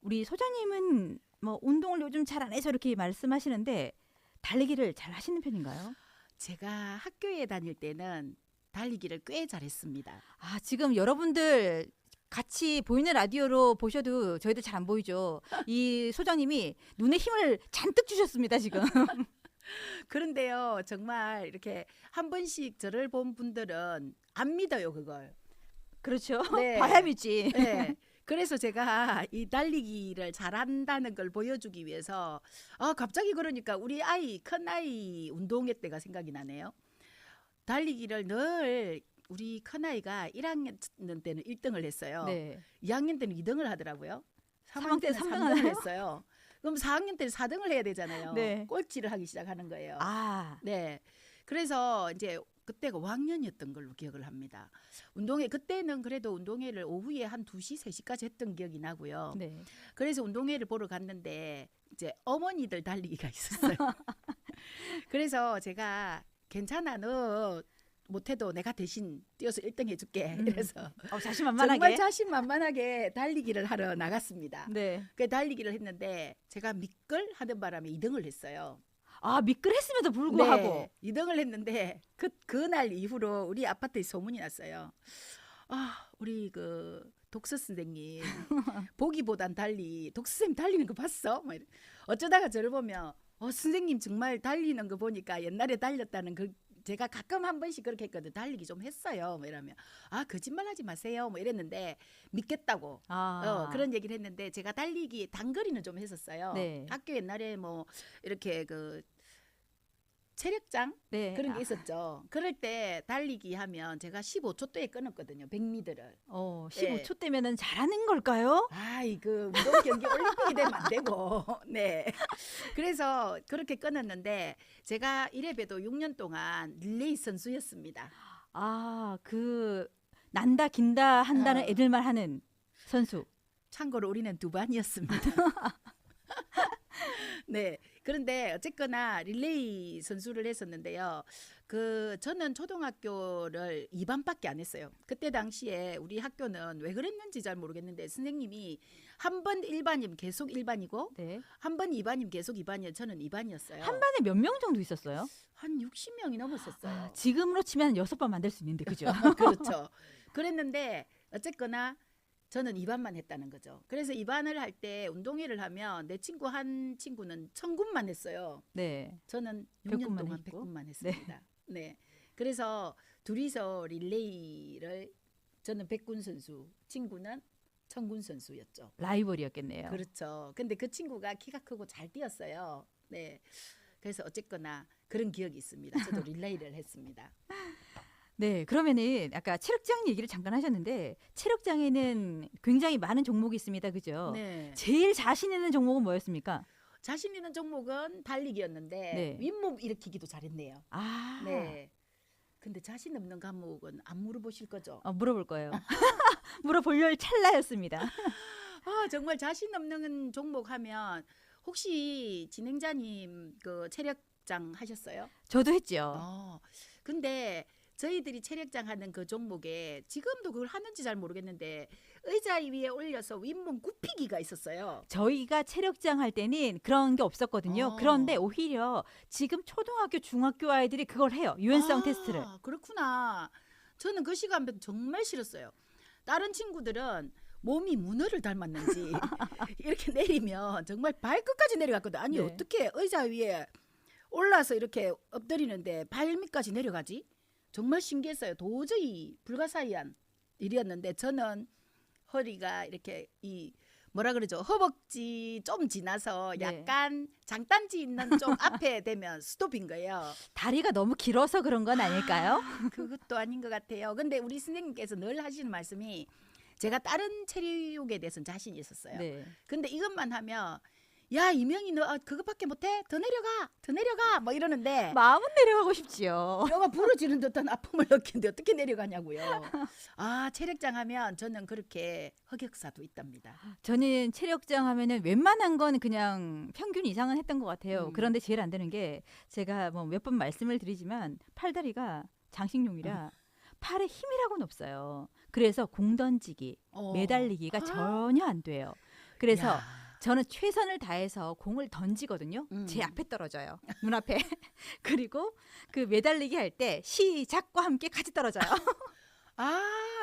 우리 소장님은 뭐 운동을 요즘 잘 안 해서 이렇게 말씀하시는데 달리기를 잘 하시는 편인가요? 제가 학교에 다닐 때는 달리기를 꽤 잘했습니다. 지금 여러분들 같이 보이는 라디오로 보셔도 저희들 잘 안 보이죠. 이 소장님이 눈에 힘을 잔뜩 주셨습니다, 지금. 그런데요, 정말 이렇게 한 번씩 저를 본 분들은 안 믿어요, 그걸. 그렇죠. 네. 봐야 믿지. 네. 그래서 제가 이 달리기를 잘한다는 걸 보여주기 위해서 갑자기 그러니까 우리 큰 아이 운동회 때가 생각이 나네요. 달리기를 늘 우리 큰아이가 1학년 때는 1등을 했어요. 네. 2학년 때는 2등을 하더라고요. 3학년 때는 3학년 3등 때는 3등을 하나요? 했어요. 그럼 4학년 때 4등을 해야 되잖아요. 네. 꼴찌를 하기 시작하는 거예요. 아, 네. 그래서 이제 그때가 5학년이었던 걸로 기억을 합니다. 운동회 그때는 그래도 운동회를 오후에 한 2시, 3시까지 했던 기억이 나고요. 네. 그래서 운동회를 보러 갔는데 이제 어머니들 달리기가 있었어요. 그래서 제가 괜찮아 너 못해도 내가 대신 뛰어서 1등 해줄게. 이래서 자신만만하게. 정말 자신만만하게 달리기를 하러 나갔습니다. 네. 그 달리기를 했는데 제가 미끌 하는 바람에 2등을 했어요. 아, 미끌했음에도 불구하고. 2등을 했는데 그날 이후로 우리 아파트에 소문이 났어요. 아, 우리 그 독서 선생님 보기보단 달리 독서 선생님 달리는 거 봤어? 막 어쩌다가 저를 보면 선생님 정말 달리는 거 보니까 옛날에 달렸다는 그 제가 가끔 한 번씩 그렇게 했거든. 달리기 좀 했어요. 뭐 이러면 거짓말하지 마세요. 뭐 이랬는데 믿겠다고 그런 얘기를 했는데 제가 달리기 단거리는 좀 했었어요. 네. 학교 옛날에 뭐 이렇게 그 체력장 네. 그런 게 있었죠. 그럴 때 달리기 하면 제가 15초대에 끊었거든요. 100m를. 15초 때면은 잘하는 걸까요? 그 운동 경기 올림픽이 되면 안 되고. 네. 그래서 그렇게 끊었는데 제가 이래봬도 6년 동안 릴레이 선수였습니다. 아, 그 난다 긴다 한다는 애들만 하는 선수. 참고로 우리는 2반이었습니다. 네. 그런데 어쨌거나 릴레이 선수를 했었는데요. 저는 초등학교를 2반밖에 안 했어요. 그때 당시에 우리 학교는 왜 그랬는지 잘 모르겠는데 선생님이 한 번 1반이면 계속 1반이고 네. 한 번 2반이면 계속 2반이에요. 저는 2반이었어요. 한 반에 몇 명 정도 있었어요? 한 60명이 넘었었어요. 지금으로 치면 6번 만들 수 있는데 그죠? 그렇죠. 그랬는데 어쨌거나 저는 2반만 했다는 거죠. 그래서 2반을 할 때 운동회를 하면 내 친구 한 친구는 1000군만 했어요. 네. 저는 100 6년 군만 동안 했고. 100군만 했습니다. 네. 그래서 둘이서 릴레이를 저는 100군 선수, 친구는 1000군 선수였죠. 라이벌이었겠네요. 그렇죠. 근데 그 친구가 키가 크고 잘 뛰었어요. 네. 그래서 어쨌거나 그런 기억이 있습니다. 저도 릴레이를 했습니다. 네, 그러면은 아까 체력장 얘기를 잠깐 하셨는데 체력장에는 굉장히 많은 종목이 있습니다. 그죠? 네. 제일 자신 있는 종목은 뭐였습니까? 자신 있는 종목은 달리기였는데 네. 윗몸 일으키기도 잘했네요. 아. 네. 근데 자신 없는 과목은 안 물어보실 거죠? 물어볼 거예요. 물어볼 찰나였습니다. 정말 자신 없는 종목 하면 혹시 진행자님 그 체력장 하셨어요? 저도 했죠. 근데 저희들이 체력장 하는 그 종목에 지금도 그걸 하는지 잘 모르겠는데 의자 위에 올려서 윗몸 굽히기가 있었어요. 저희가 체력장 할 때는 그런 게 없었거든요. 어. 그런데 오히려 지금 초등학교, 중학교 아이들이 그걸 해요. 유연성 테스트를. 그렇구나. 저는 그 시간 정말 싫었어요. 다른 친구들은 몸이 문어를 닮았는지 이렇게 내리면 정말 발끝까지 내려갔거든. 아니 네. 어떻게 의자 위에 올라서 이렇게 엎드리는데 발밑까지 내려가지? 정말 신기했어요. 도저히 불가사의한 일이었는데 저는 허리가 이렇게 뭐라 그러죠? 허벅지 좀 지나서 네. 약간 장단지 있는 쪽 앞에 되면 스톱인 거예요. 다리가 너무 길어서 그런 건 아닐까요? 그것도 아닌 것 같아요. 근데 우리 선생님께서 늘 하시는 말씀이 제가 다른 체육에 대해서는 자신이 있었어요. 네. 근데 이것만 하면 야 이명희 너 그것밖에 못해? 더 내려가 뭐 이러는데 마음은 내려가고 싶지요. 뼈가 부러지는 듯한 아픔을 느끼는데 어떻게 내려가냐고요. 체력장 하면 저는 그렇게 흑역사도 있답니다. 저는 체력장 하면은 웬만한 건 그냥 평균 이상은 했던 것 같아요. 음. 그런데 제일 안 되는 게 제가 뭐 몇 번 말씀을 드리지만 팔다리가 장식용이라 팔에 힘이라고는 없어요. 그래서 공 던지기, 매달리기가 전혀 안 돼요. 그래서 야. 저는 최선을 다해서 공을 던지거든요. 제 앞에 떨어져요. 눈앞에. 그리고 그 매달리기 할 때 시작과 함께 같이 떨어져요.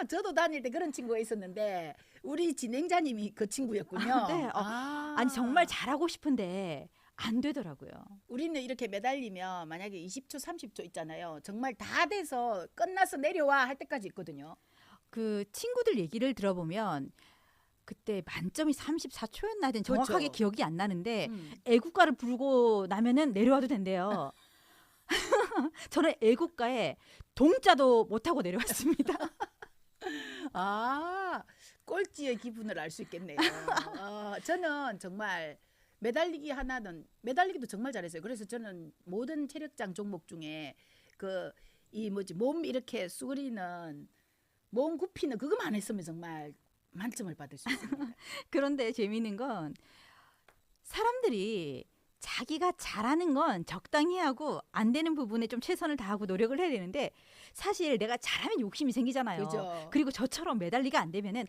저도 다닐 때 그런 친구가 있었는데 우리 진행자님이 그 친구였군요. 네. 아니 정말 잘하고 싶은데 안 되더라고요. 우리는 이렇게 매달리면 만약에 20초, 30초 있잖아요. 정말 다 돼서 끝나서 내려와 할 때까지 있거든요. 그 친구들 얘기를 들어보면 그때 만점이 34초였나 하여튼 정확하게 그렇죠. 기억이 안 나는데 애국가를 부르고 나면은 내려와도 된대요. 저는 애국가에 동자도 못하고 내려왔습니다. 꼴찌의 기분을 알 수 있겠네요. 저는 정말 매달리기 하나는 매달리기도 정말 잘했어요. 그래서 저는 모든 체력장 종목 중에 그 이 뭐지 몸 이렇게 수그리는 몸 굽히는 그거만 했으면 정말 만점을 받을 수 있습니다. 그런데 재미있는 건 사람들이 자기가 잘하는 건 적당히 하고 안 되는 부분에 좀 최선을 다하고 노력을 해야 되는데 사실 내가 잘하면 욕심이 생기잖아요. 그죠? 그리고 저처럼 매달리가 안 되면은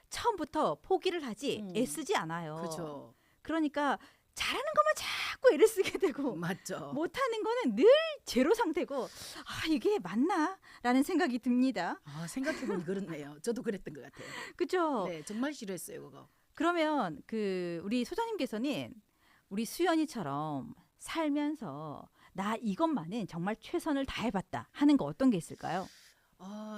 처음부터 포기를 하지 음. 애쓰지 않아요. 그렇죠. 그러니까 잘하는 것만 자꾸 애를 쓰게 되고 맞죠. 못하는 거는 늘 제로 상태고 아 이게 맞나? 라는 생각이 듭니다. 아, 생각해보니 그렇네요. 저도 그랬던 것 같아요. 그죠? 네, 정말 싫어했어요 그거. 그러면 그 우리 소장님께서는 우리 수연이처럼 살면서 나 이것만은 정말 최선을 다해봤다 하는 거 어떤 게 있을까요?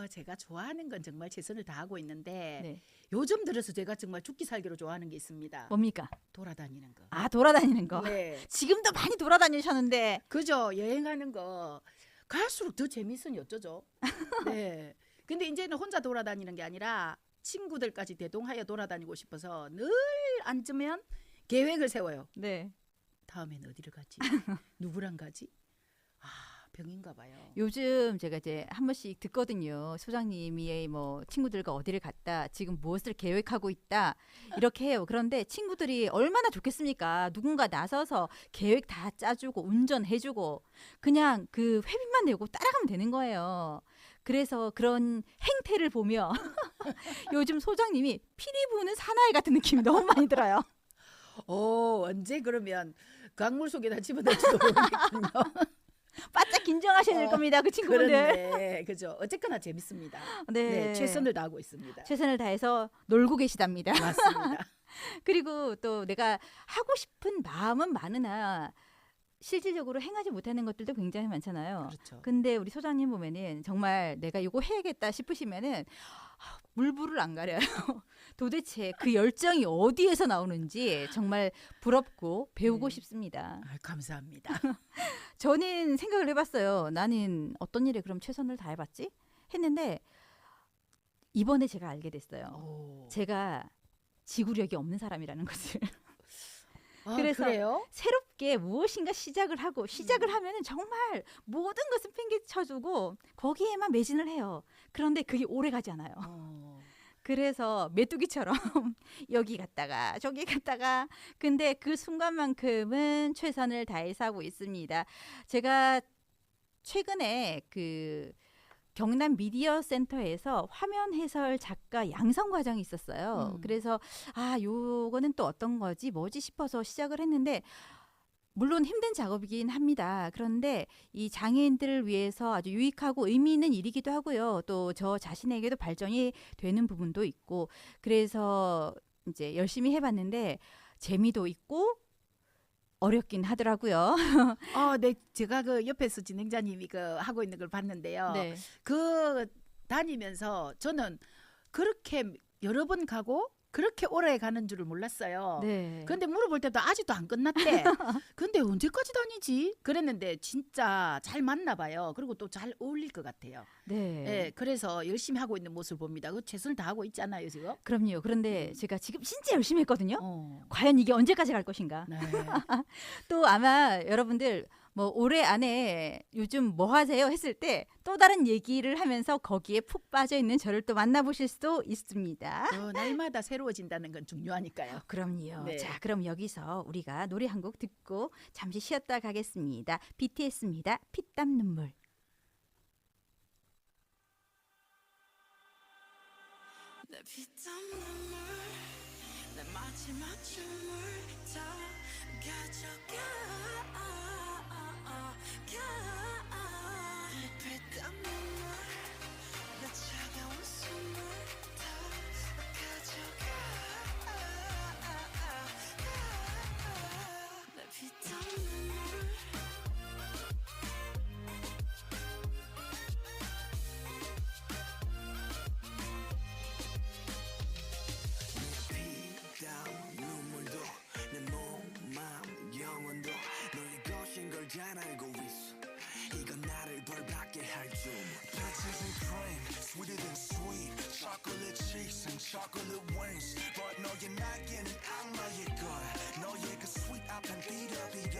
제가 좋아하는 건 정말 최선을 다하고 있는데 네. 요즘 들어서 제가 정말 죽기 살기로 좋아하는 게 있습니다. 뭡니까? 돌아다니는 거. 아 돌아다니는 거. 네, 지금도 많이 돌아다니셨는데 그죠. 여행하는 거 갈수록 더 재밌으니 어쩌죠. 네. 근데 이제는 혼자 돌아다니는 게 아니라 친구들까지 대동하여 돌아다니고 싶어서 늘 앉으면 계획을 세워요. 네. 다음엔 어디를 가지? 누구랑 가지? 아, 병인가 봐요. 요즘 제가 이제 한 번씩 듣거든요. 소장님이 뭐 친구들과 어디를 갔다, 지금 무엇을 계획하고 있다 이렇게 해요. 그런데 친구들이 얼마나 좋겠습니까? 누군가 나서서 계획 다 짜주고 운전해주고 그냥 그 회비만 내고 따라가면 되는 거예요. 그래서 그런 행태를 보며 요즘 소장님이 피리 부는 사나이 같은 느낌이 너무 많이 들어요. 언제 그러면 강물 속에다 집어넣지도 모르겠군요. 바짝 긴장하셔야 될 겁니다. 그 친구분들. 그렇네. 그죠. 어쨌거나 재밌습니다. 네. 네, 최선을 다하고 있습니다. 최선을 다해서 놀고 계시답니다. 맞습니다. 그리고 또 내가 하고 싶은 마음은 많으나 실질적으로 행하지 못하는 것들도 굉장히 많잖아요. 그렇죠. 근데 우리 소장님 보면은 정말 내가 이거 해야겠다 싶으시면은 물불을 안 가려요. 도대체 그 열정이 어디에서 나오는지 정말 부럽고 배우고 네. 싶습니다. 아, 감사합니다. 저는 생각을 해봤어요. 나는 어떤 일에 그럼 최선을 다해봤지? 했는데 이번에 제가 알게 됐어요. 오. 제가 지구력이 없는 사람이라는 것을. 아, 그래서 그래요? 새롭게 무엇인가 시작을 하고 시작을 하면은 정말 모든 것을 팽개쳐주고 거기에만 매진을 해요. 그런데 그게 오래 가지 않아요. 그래서 메뚜기처럼 여기 갔다가 저기 갔다가 근데 그 순간만큼은 최선을 다해서 하고 있습니다. 제가 최근에 그 경남 미디어 센터에서 화면 해설 작가 양성 과정이 있었어요. 그래서 요거는 또 어떤 거지 뭐지 싶어서 시작을 했는데 물론 힘든 작업이긴 합니다. 그런데 이 장애인들을 위해서 아주 유익하고 의미 있는 일이기도 하고요. 또 저 자신에게도 발전이 되는 부분도 있고 그래서 이제 열심히 해봤는데 재미도 있고 어렵긴 하더라고요. 네, 제가 그 옆에서 진행자님이 그 하고 있는 걸 봤는데요. 네. 그 다니면서 저는 그렇게 여러 번 가고 그렇게 오래 가는 줄을 몰랐어요. 네. 근데 물어볼 때도 아직도 안 끝났대. 근데 언제까지 다니지? 그랬는데 진짜 잘 맞나 봐요. 그리고 또 잘 어울릴 것 같아요. 네. 네, 그래서 열심히 하고 있는 모습을 봅니다. 그 최선을 다하고 있잖아요, 지금. 그럼요. 그런데 제가 지금 진짜 열심히 했거든요. 어. 과연 이게 언제까지 갈 것인가? 네. 또 아마 여러분들 뭐 올해 안에 요즘 뭐 하세요 했을 때 또 다른 얘기를 하면서 거기에 푹 빠져 있는 저를 또 만나보실 수도 있습니다. 날마다 새로워진다는 건 중요하니까요. 그럼요. 네. 자, 그럼 여기서 우리가 노래 한 곡 듣고 잠시 쉬었다 가겠습니다. BTS입니다. 피땀 눈물. 내 피땀 눈물 내 마지막 춤을 다 가져가 내 피땀 눈물 내 차가운 숨을 다 가져가 내 피땀 눈물 피땀 눈물도 내 몸, 마음, 영혼도 너의 것인 걸 잘 알고 있어 이건 나를 벌받게 할 줄 Peaches and cream, sweeter than sweet chocolate cheeks and chocolate wings But 너의 날개는 악마의 걸 너의 그 sweet 앞엔 비려비려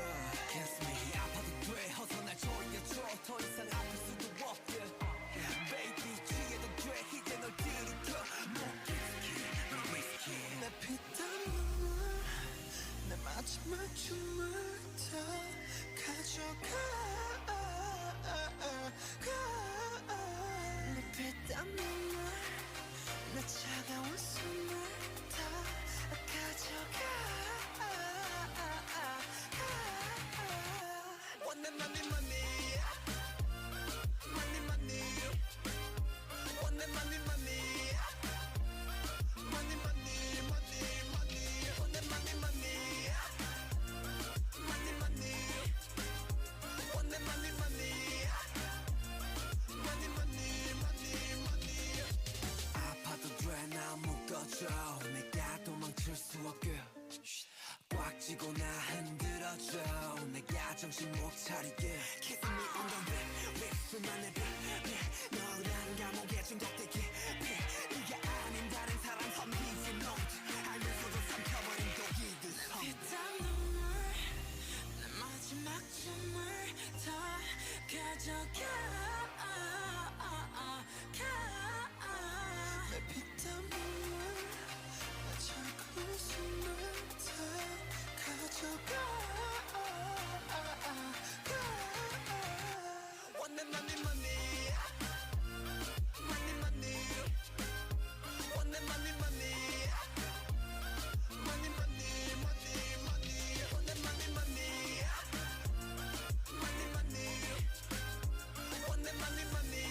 Kiss me 아파도 돼 어서 날 조여줘 더 이상 아플 수도 없게 Baby 취해도 돼 이제 널 들이켜 내 피땀 눈물 내 마지막 춤을 다 가져가 내 피땀 눈물 내 차가운 숨을 다 가져가 Want that money money money money Want that money money money money money money Want that money money money money Want that money money money money money money 아파도 돼 나 묶어줘 내가 도망칠 수 없게 꽉 쥐고 나 흔들어줘 내가 정신 못 차리게 Kiss me on the lip 립술만 내비 너란 감옥에 중독되게 네가 아닌 다른 사람 섬기지 놈들 알면서도 삼켜버린 독이들 피땀 눈물 내 마지막 춤을 다 가져가 내 피땀 눈물 내 차가운 숨을 다 가져가 Want that money money money money Want that money money money money money money Want that money money money money Want that money money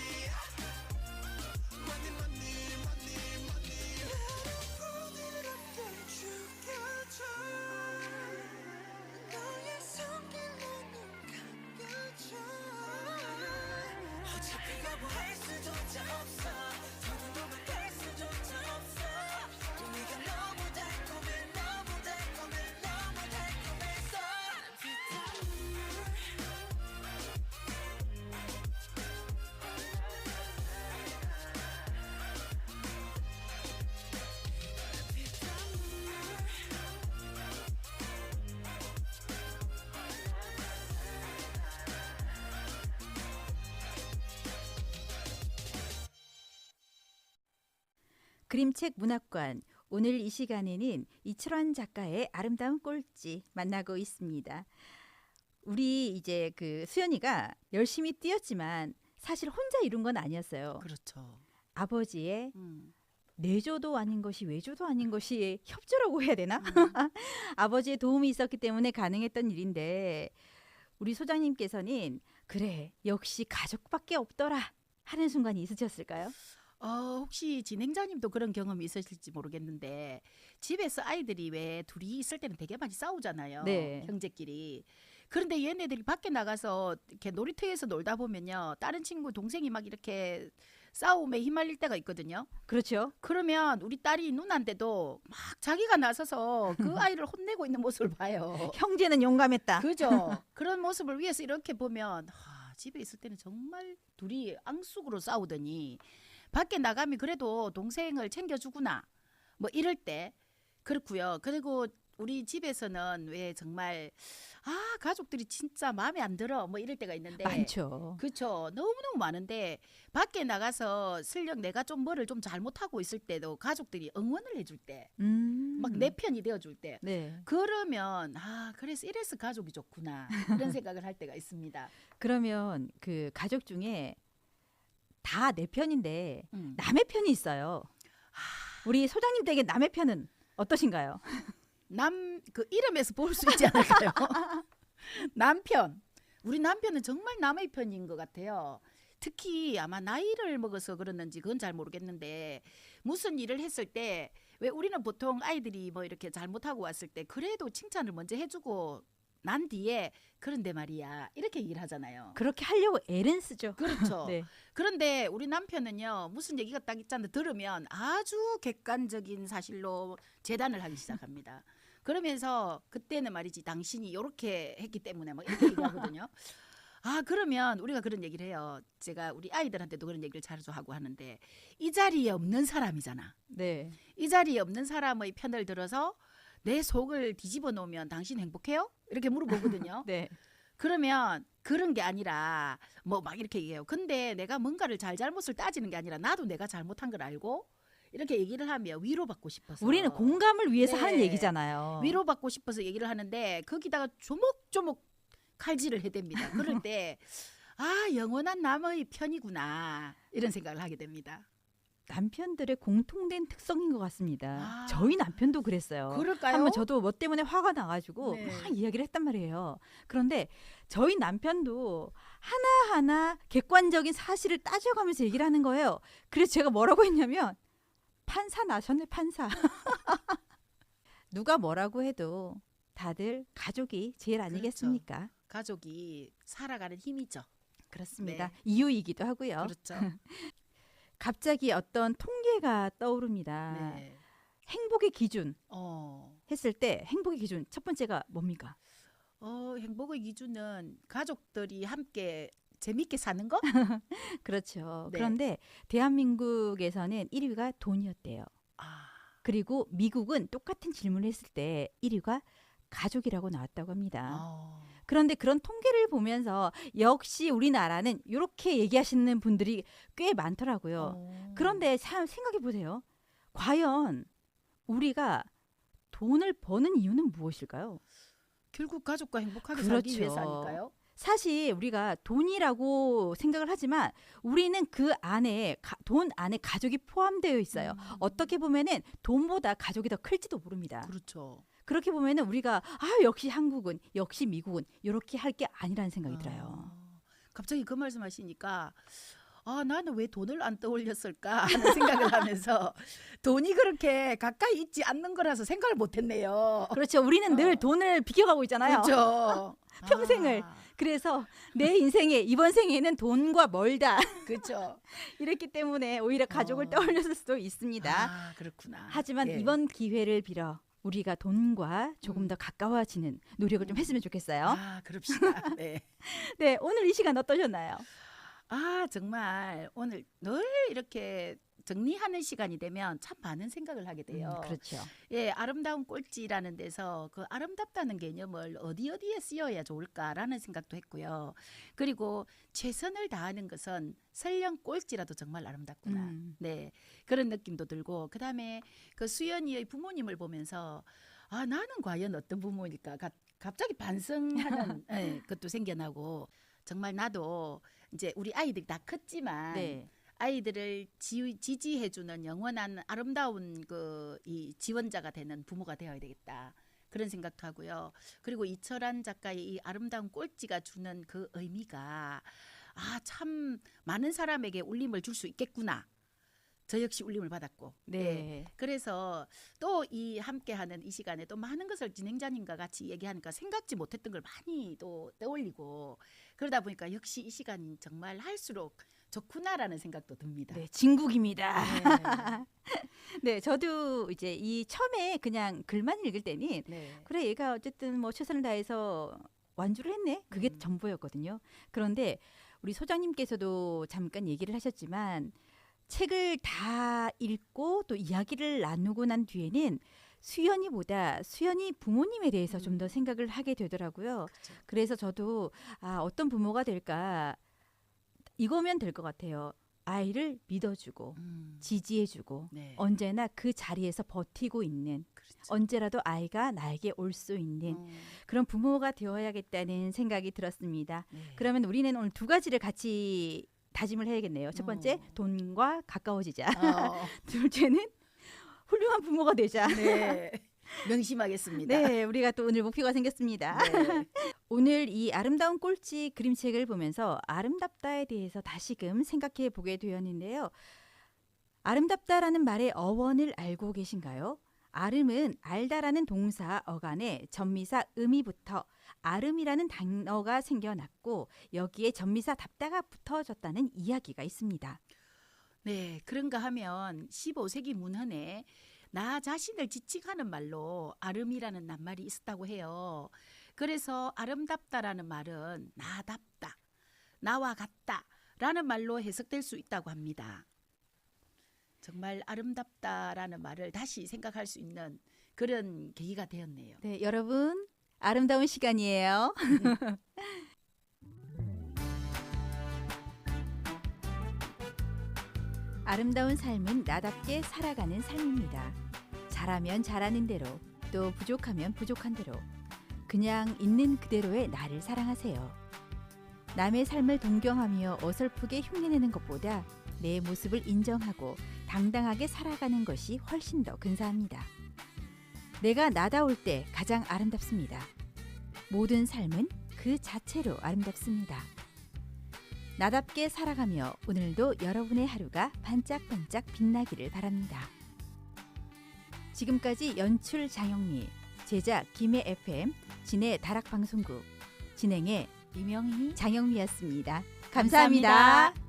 money money money money 나를 부드럽게 죽여줘 너의 손길로 눈 감겨줘 어차피 거부할 수조차 없어 더는 도망갈 수조차 없어 또 네가 너무 달콤해 너무 달콤해 너무 달콤해서 피땀 눈물 피땀 눈물 그림책 문학관 오늘 이 시간에는 이철환 작가의 아름다운 꼴찌 만나고 있습니다. 우리 이제 그 수연이가 열심히 뛰었지만 사실 혼자 이룬 건 아니었어요. 그렇죠. 아버지의 음. 내조도 아닌 것이 외조도 아닌 것이 협조라고 해야 되나? 아버지의 도움이 있었기 때문에 가능했던 일인데 우리 소장님께서는 그래 역시 가족밖에 없더라 하는 순간이 있으셨을까요? 혹시 진행자님도 그런 경험이 있으실지 모르겠는데 집에서 아이들이 왜 둘이 있을 때는 되게 많이 싸우잖아요. 네. 형제끼리. 그런데 얘네들이 밖에 나가서 이렇게 놀이터에서 놀다 보면요. 다른 친구 동생이 막 이렇게 싸움에 휘말릴 때가 있거든요. 그렇죠. 그러면 우리 딸이 누나인데도 막 자기가 나서서 그 아이를 혼내고 있는 모습을 봐요. 형제는 용감했다. 그죠? 그런 모습을 위해서 이렇게 보면 집에 있을 때는 정말 둘이 앙숙으로 싸우더니 밖에 나가면 그래도 동생을 챙겨주구나 뭐 이럴 때 그렇고요. 그리고 우리 집에서는 왜 정말 가족들이 진짜 마음에 안 들어 뭐 이럴 때가 있는데 많죠. 그렇죠. 너무너무 많은데 밖에 나가서 슬령 내가 좀 뭐를 좀 잘못하고 있을 때도 가족들이 응원을 해줄 때 막 내 편이 되어줄 때 네. 그러면 그래서 이래서 가족이 좋구나 이런 생각을 할 때가 있습니다. 그러면 그 가족 중에 다 내 편인데 음. 남의 편이 있어요. 우리 소장님 댁의 남의 편은 어떠신가요? 그 이름에서 볼 수 있지 않을까요? 남편. 우리 남편은 정말 남의 편인 것 같아요. 특히 아마 나이를 먹어서 그러는지 그건 잘 모르겠는데 무슨 일을 했을 때 왜 우리는 보통 아이들이 뭐 이렇게 잘못하고 왔을 때 그래도 칭찬을 먼저 해주고 난 뒤에 그런데 말이야 이렇게 얘기를 하잖아요. 그렇게 하려고 애는 쓰죠. 그렇죠. 네. 그런데 우리 남편은요 무슨 얘기가 딱 있잖아 들으면 아주 객관적인 사실로 재단을 하기 시작합니다. 그러면서 그때는 말이지 당신이 이렇게 했기 때문에 막 이렇게 얘기하거든요. 그러면 우리가 그런 얘기를 해요. 제가 우리 아이들한테도 그런 얘기를 자주 하고 하는데 이 자리에 없는 사람이잖아. 네. 이 자리에 없는 사람의 편을 들어서 내 속을 뒤집어 놓으면 당신 행복해요? 이렇게 물어보거든요. 네. 그러면 그런 게 아니라 뭐 막 이렇게 얘기해요. 근데 내가 뭔가를 잘못을 따지는 게 아니라 나도 내가 잘못한 걸 알고 이렇게 얘기를 하며 위로받고 싶어서. 우리는 공감을 위해서 네. 하는 얘기잖아요. 위로받고 싶어서 얘기를 하는데 거기다가 조목조목 칼질을 해댑니다. 그럴 때 영원한 남의 편이구나 이런 생각을 하게 됩니다. 남편들의 공통된 특성인 것 같습니다. 아. 저희 남편도 그랬어요. 그럴까요? 한번 저도 뭐 때문에 화가 나가지고 네. 막 이야기를 했단 말이에요. 그런데 저희 남편도 하나하나 객관적인 사실을 따져가면서 얘기를 하는 거예요. 그래서 제가 뭐라고 했냐면 판사 나셨네 판사. 누가 뭐라고 해도 다들 가족이 제일 아니겠습니까? 가족이 살아가는 힘이죠. 그렇습니다. 네. 이유이기도 하고요. 그렇죠. 갑자기 어떤 통계가 떠오릅니다. 네. 행복의 기준 어. 했을 때 행복의 기준 첫 번째가 뭡니까? 행복의 기준은 가족들이 함께 재밌게 사는 거? 그렇죠. 네. 그런데 대한민국에서는 1위가 돈이었대요. 아. 그리고 미국은 똑같은 질문을 했을 때 1위가 가족이라고 나왔다고 합니다. 어. 그런데 그런 통계를 보면서 역시 우리나라는 이렇게 얘기하시는 분들이 꽤 많더라고요. 그런데 생각해 보세요. 과연 우리가 돈을 버는 이유는 무엇일까요? 결국 가족과 행복하게 그렇죠. 살기 위해서 아닐까요? 사실 우리가 돈이라고 생각을 하지만 우리는 그 안에 돈 안에 가족이 포함되어 있어요. 어떻게 보면은 돈보다 가족이 더 클지도 모릅니다. 그렇죠. 그렇게 보면은 우리가 역시 한국은 역시 미국은 이렇게 할 게 아니라는 생각이 들어요. 갑자기 그 말씀하시니까 나는 왜 돈을 안 떠올렸을까 하는 생각을 하면서 돈이 그렇게 가까이 있지 않는 거라서 생각을 못했네요. 그렇죠. 우리는 늘 돈을 비켜가고 있잖아요. 그렇죠. 평생을. 그래서 내 인생에 이번 생에는 돈과 멀다 그렇죠. 이랬기 때문에 오히려 가족을 떠올렸을 수도 있습니다. 그렇구나. 하지만 예. 이번 기회를 빌어 우리가 돈과 조금 더 가까워지는 노력을 좀 했으면 좋겠어요. 그럽시다. 네. 네, 오늘 이 시간 어떠셨나요? 정말 오늘 늘 이렇게 정리하는 시간이 되면 참 많은 생각을 하게 돼요. 그렇죠. 예, 아름다운 꼴찌라는 데서 그 아름답다는 개념을 어디에 쓰여야 좋을까라는 생각도 했고요. 그리고 최선을 다하는 것은 설령 꼴찌라도 정말 아름답구나. 네, 그런 느낌도 들고 그다음에 그 수연이의 부모님을 보면서 나는 과연 어떤 부모일까 갑자기 반성하는 것도 생겨나고 정말 나도 이제 우리 아이들이 다 컸지만 네. 아이들을 지지해주는 영원한 아름다운 이 지원자가 되는 부모가 되어야 되겠다. 그런 생각도 하고요. 그리고 이철한 작가의 이 아름다운 꼴찌가 주는 그 의미가 참 많은 사람에게 울림을 줄 수 있겠구나. 저 역시 울림을 받았고. 네. 그래서 또 이 함께하는 이 시간에 또 많은 것을 진행자님과 같이 얘기하니까 생각지 못했던 걸 많이 또 떠올리고 그러다 보니까 역시 이 시간이 정말 할수록 좋구나라는 생각도 듭니다. 네, 진국입니다. 네. 네, 저도 이제 이 처음에 그냥 글만 읽을 때는 네. 그래 얘가 어쨌든 뭐 최선을 다해서 완주를 했네. 그게 전부였거든요. 그런데 우리 소장님께서도 잠깐 얘기를 하셨지만 책을 다 읽고 또 이야기를 나누고 난 뒤에는 수연이보다 수연이 부모님에 대해서 좀 더 생각을 하게 되더라고요. 그렇죠. 그래서 저도 어떤 부모가 될까 이거면 될 것 같아요. 아이를 믿어주고 지지해주고 네. 언제나 그 자리에서 버티고 있는 그렇죠. 언제라도 아이가 나에게 올 수 있는 그런 부모가 되어야겠다는 생각이 들었습니다. 네. 그러면 우리는 오늘 두 가지를 같이 다짐을 해야겠네요. 첫 번째 돈과 가까워지자. 둘째는 훌륭한 부모가 되자. 네. 명심하겠습니다. 네, 우리가 또 오늘 목표가 생겼습니다. 네. 오늘 이 아름다운 꼴찌 그림책을 보면서 아름답다에 대해서 다시금 생각해 보게 되었는데요. 아름답다라는 말의 어원을 알고 계신가요? 아름은 알다라는 동사 어간에 전미사 음이부터 아름이라는 단어가 생겨났고 여기에 전미사 답다가 붙어졌다는 이야기가 있습니다. 네, 그런가 하면 15세기 문헌에 나 자신을 지칭하는 말로 아름이라는 낱말이 있었다고 해요. 그래서 아름답다라는 말은 나답다, 나와 같다라는 말로 해석될 수 있다고 합니다. 정말 아름답다라는 말을 다시 생각할 수 있는 그런 계기가 되었네요. 네, 여러분 아름다운 시간이에요. 아름다운 삶은 나답게 살아가는 삶입니다. 잘하면 잘하는 대로, 또 부족하면 부족한 대로, 그냥 있는 그대로의 나를 사랑하세요. 남의 삶을 동경하며 어설프게 흉내내는 것보다 내 모습을 인정하고 당당하게 살아가는 것이 훨씬 더 근사합니다. 내가 나다울 때 가장 아름답습니다. 모든 삶은 그 자체로 아름답습니다. 나답게 살아가며 오늘도 여러분의 하루가 반짝반짝 빛나기를 바랍니다. 지금까지 연출 장영미, 제작 김해 FM, 진해 다락방송국, 진행의 이명희 장영미였습니다. 감사합니다.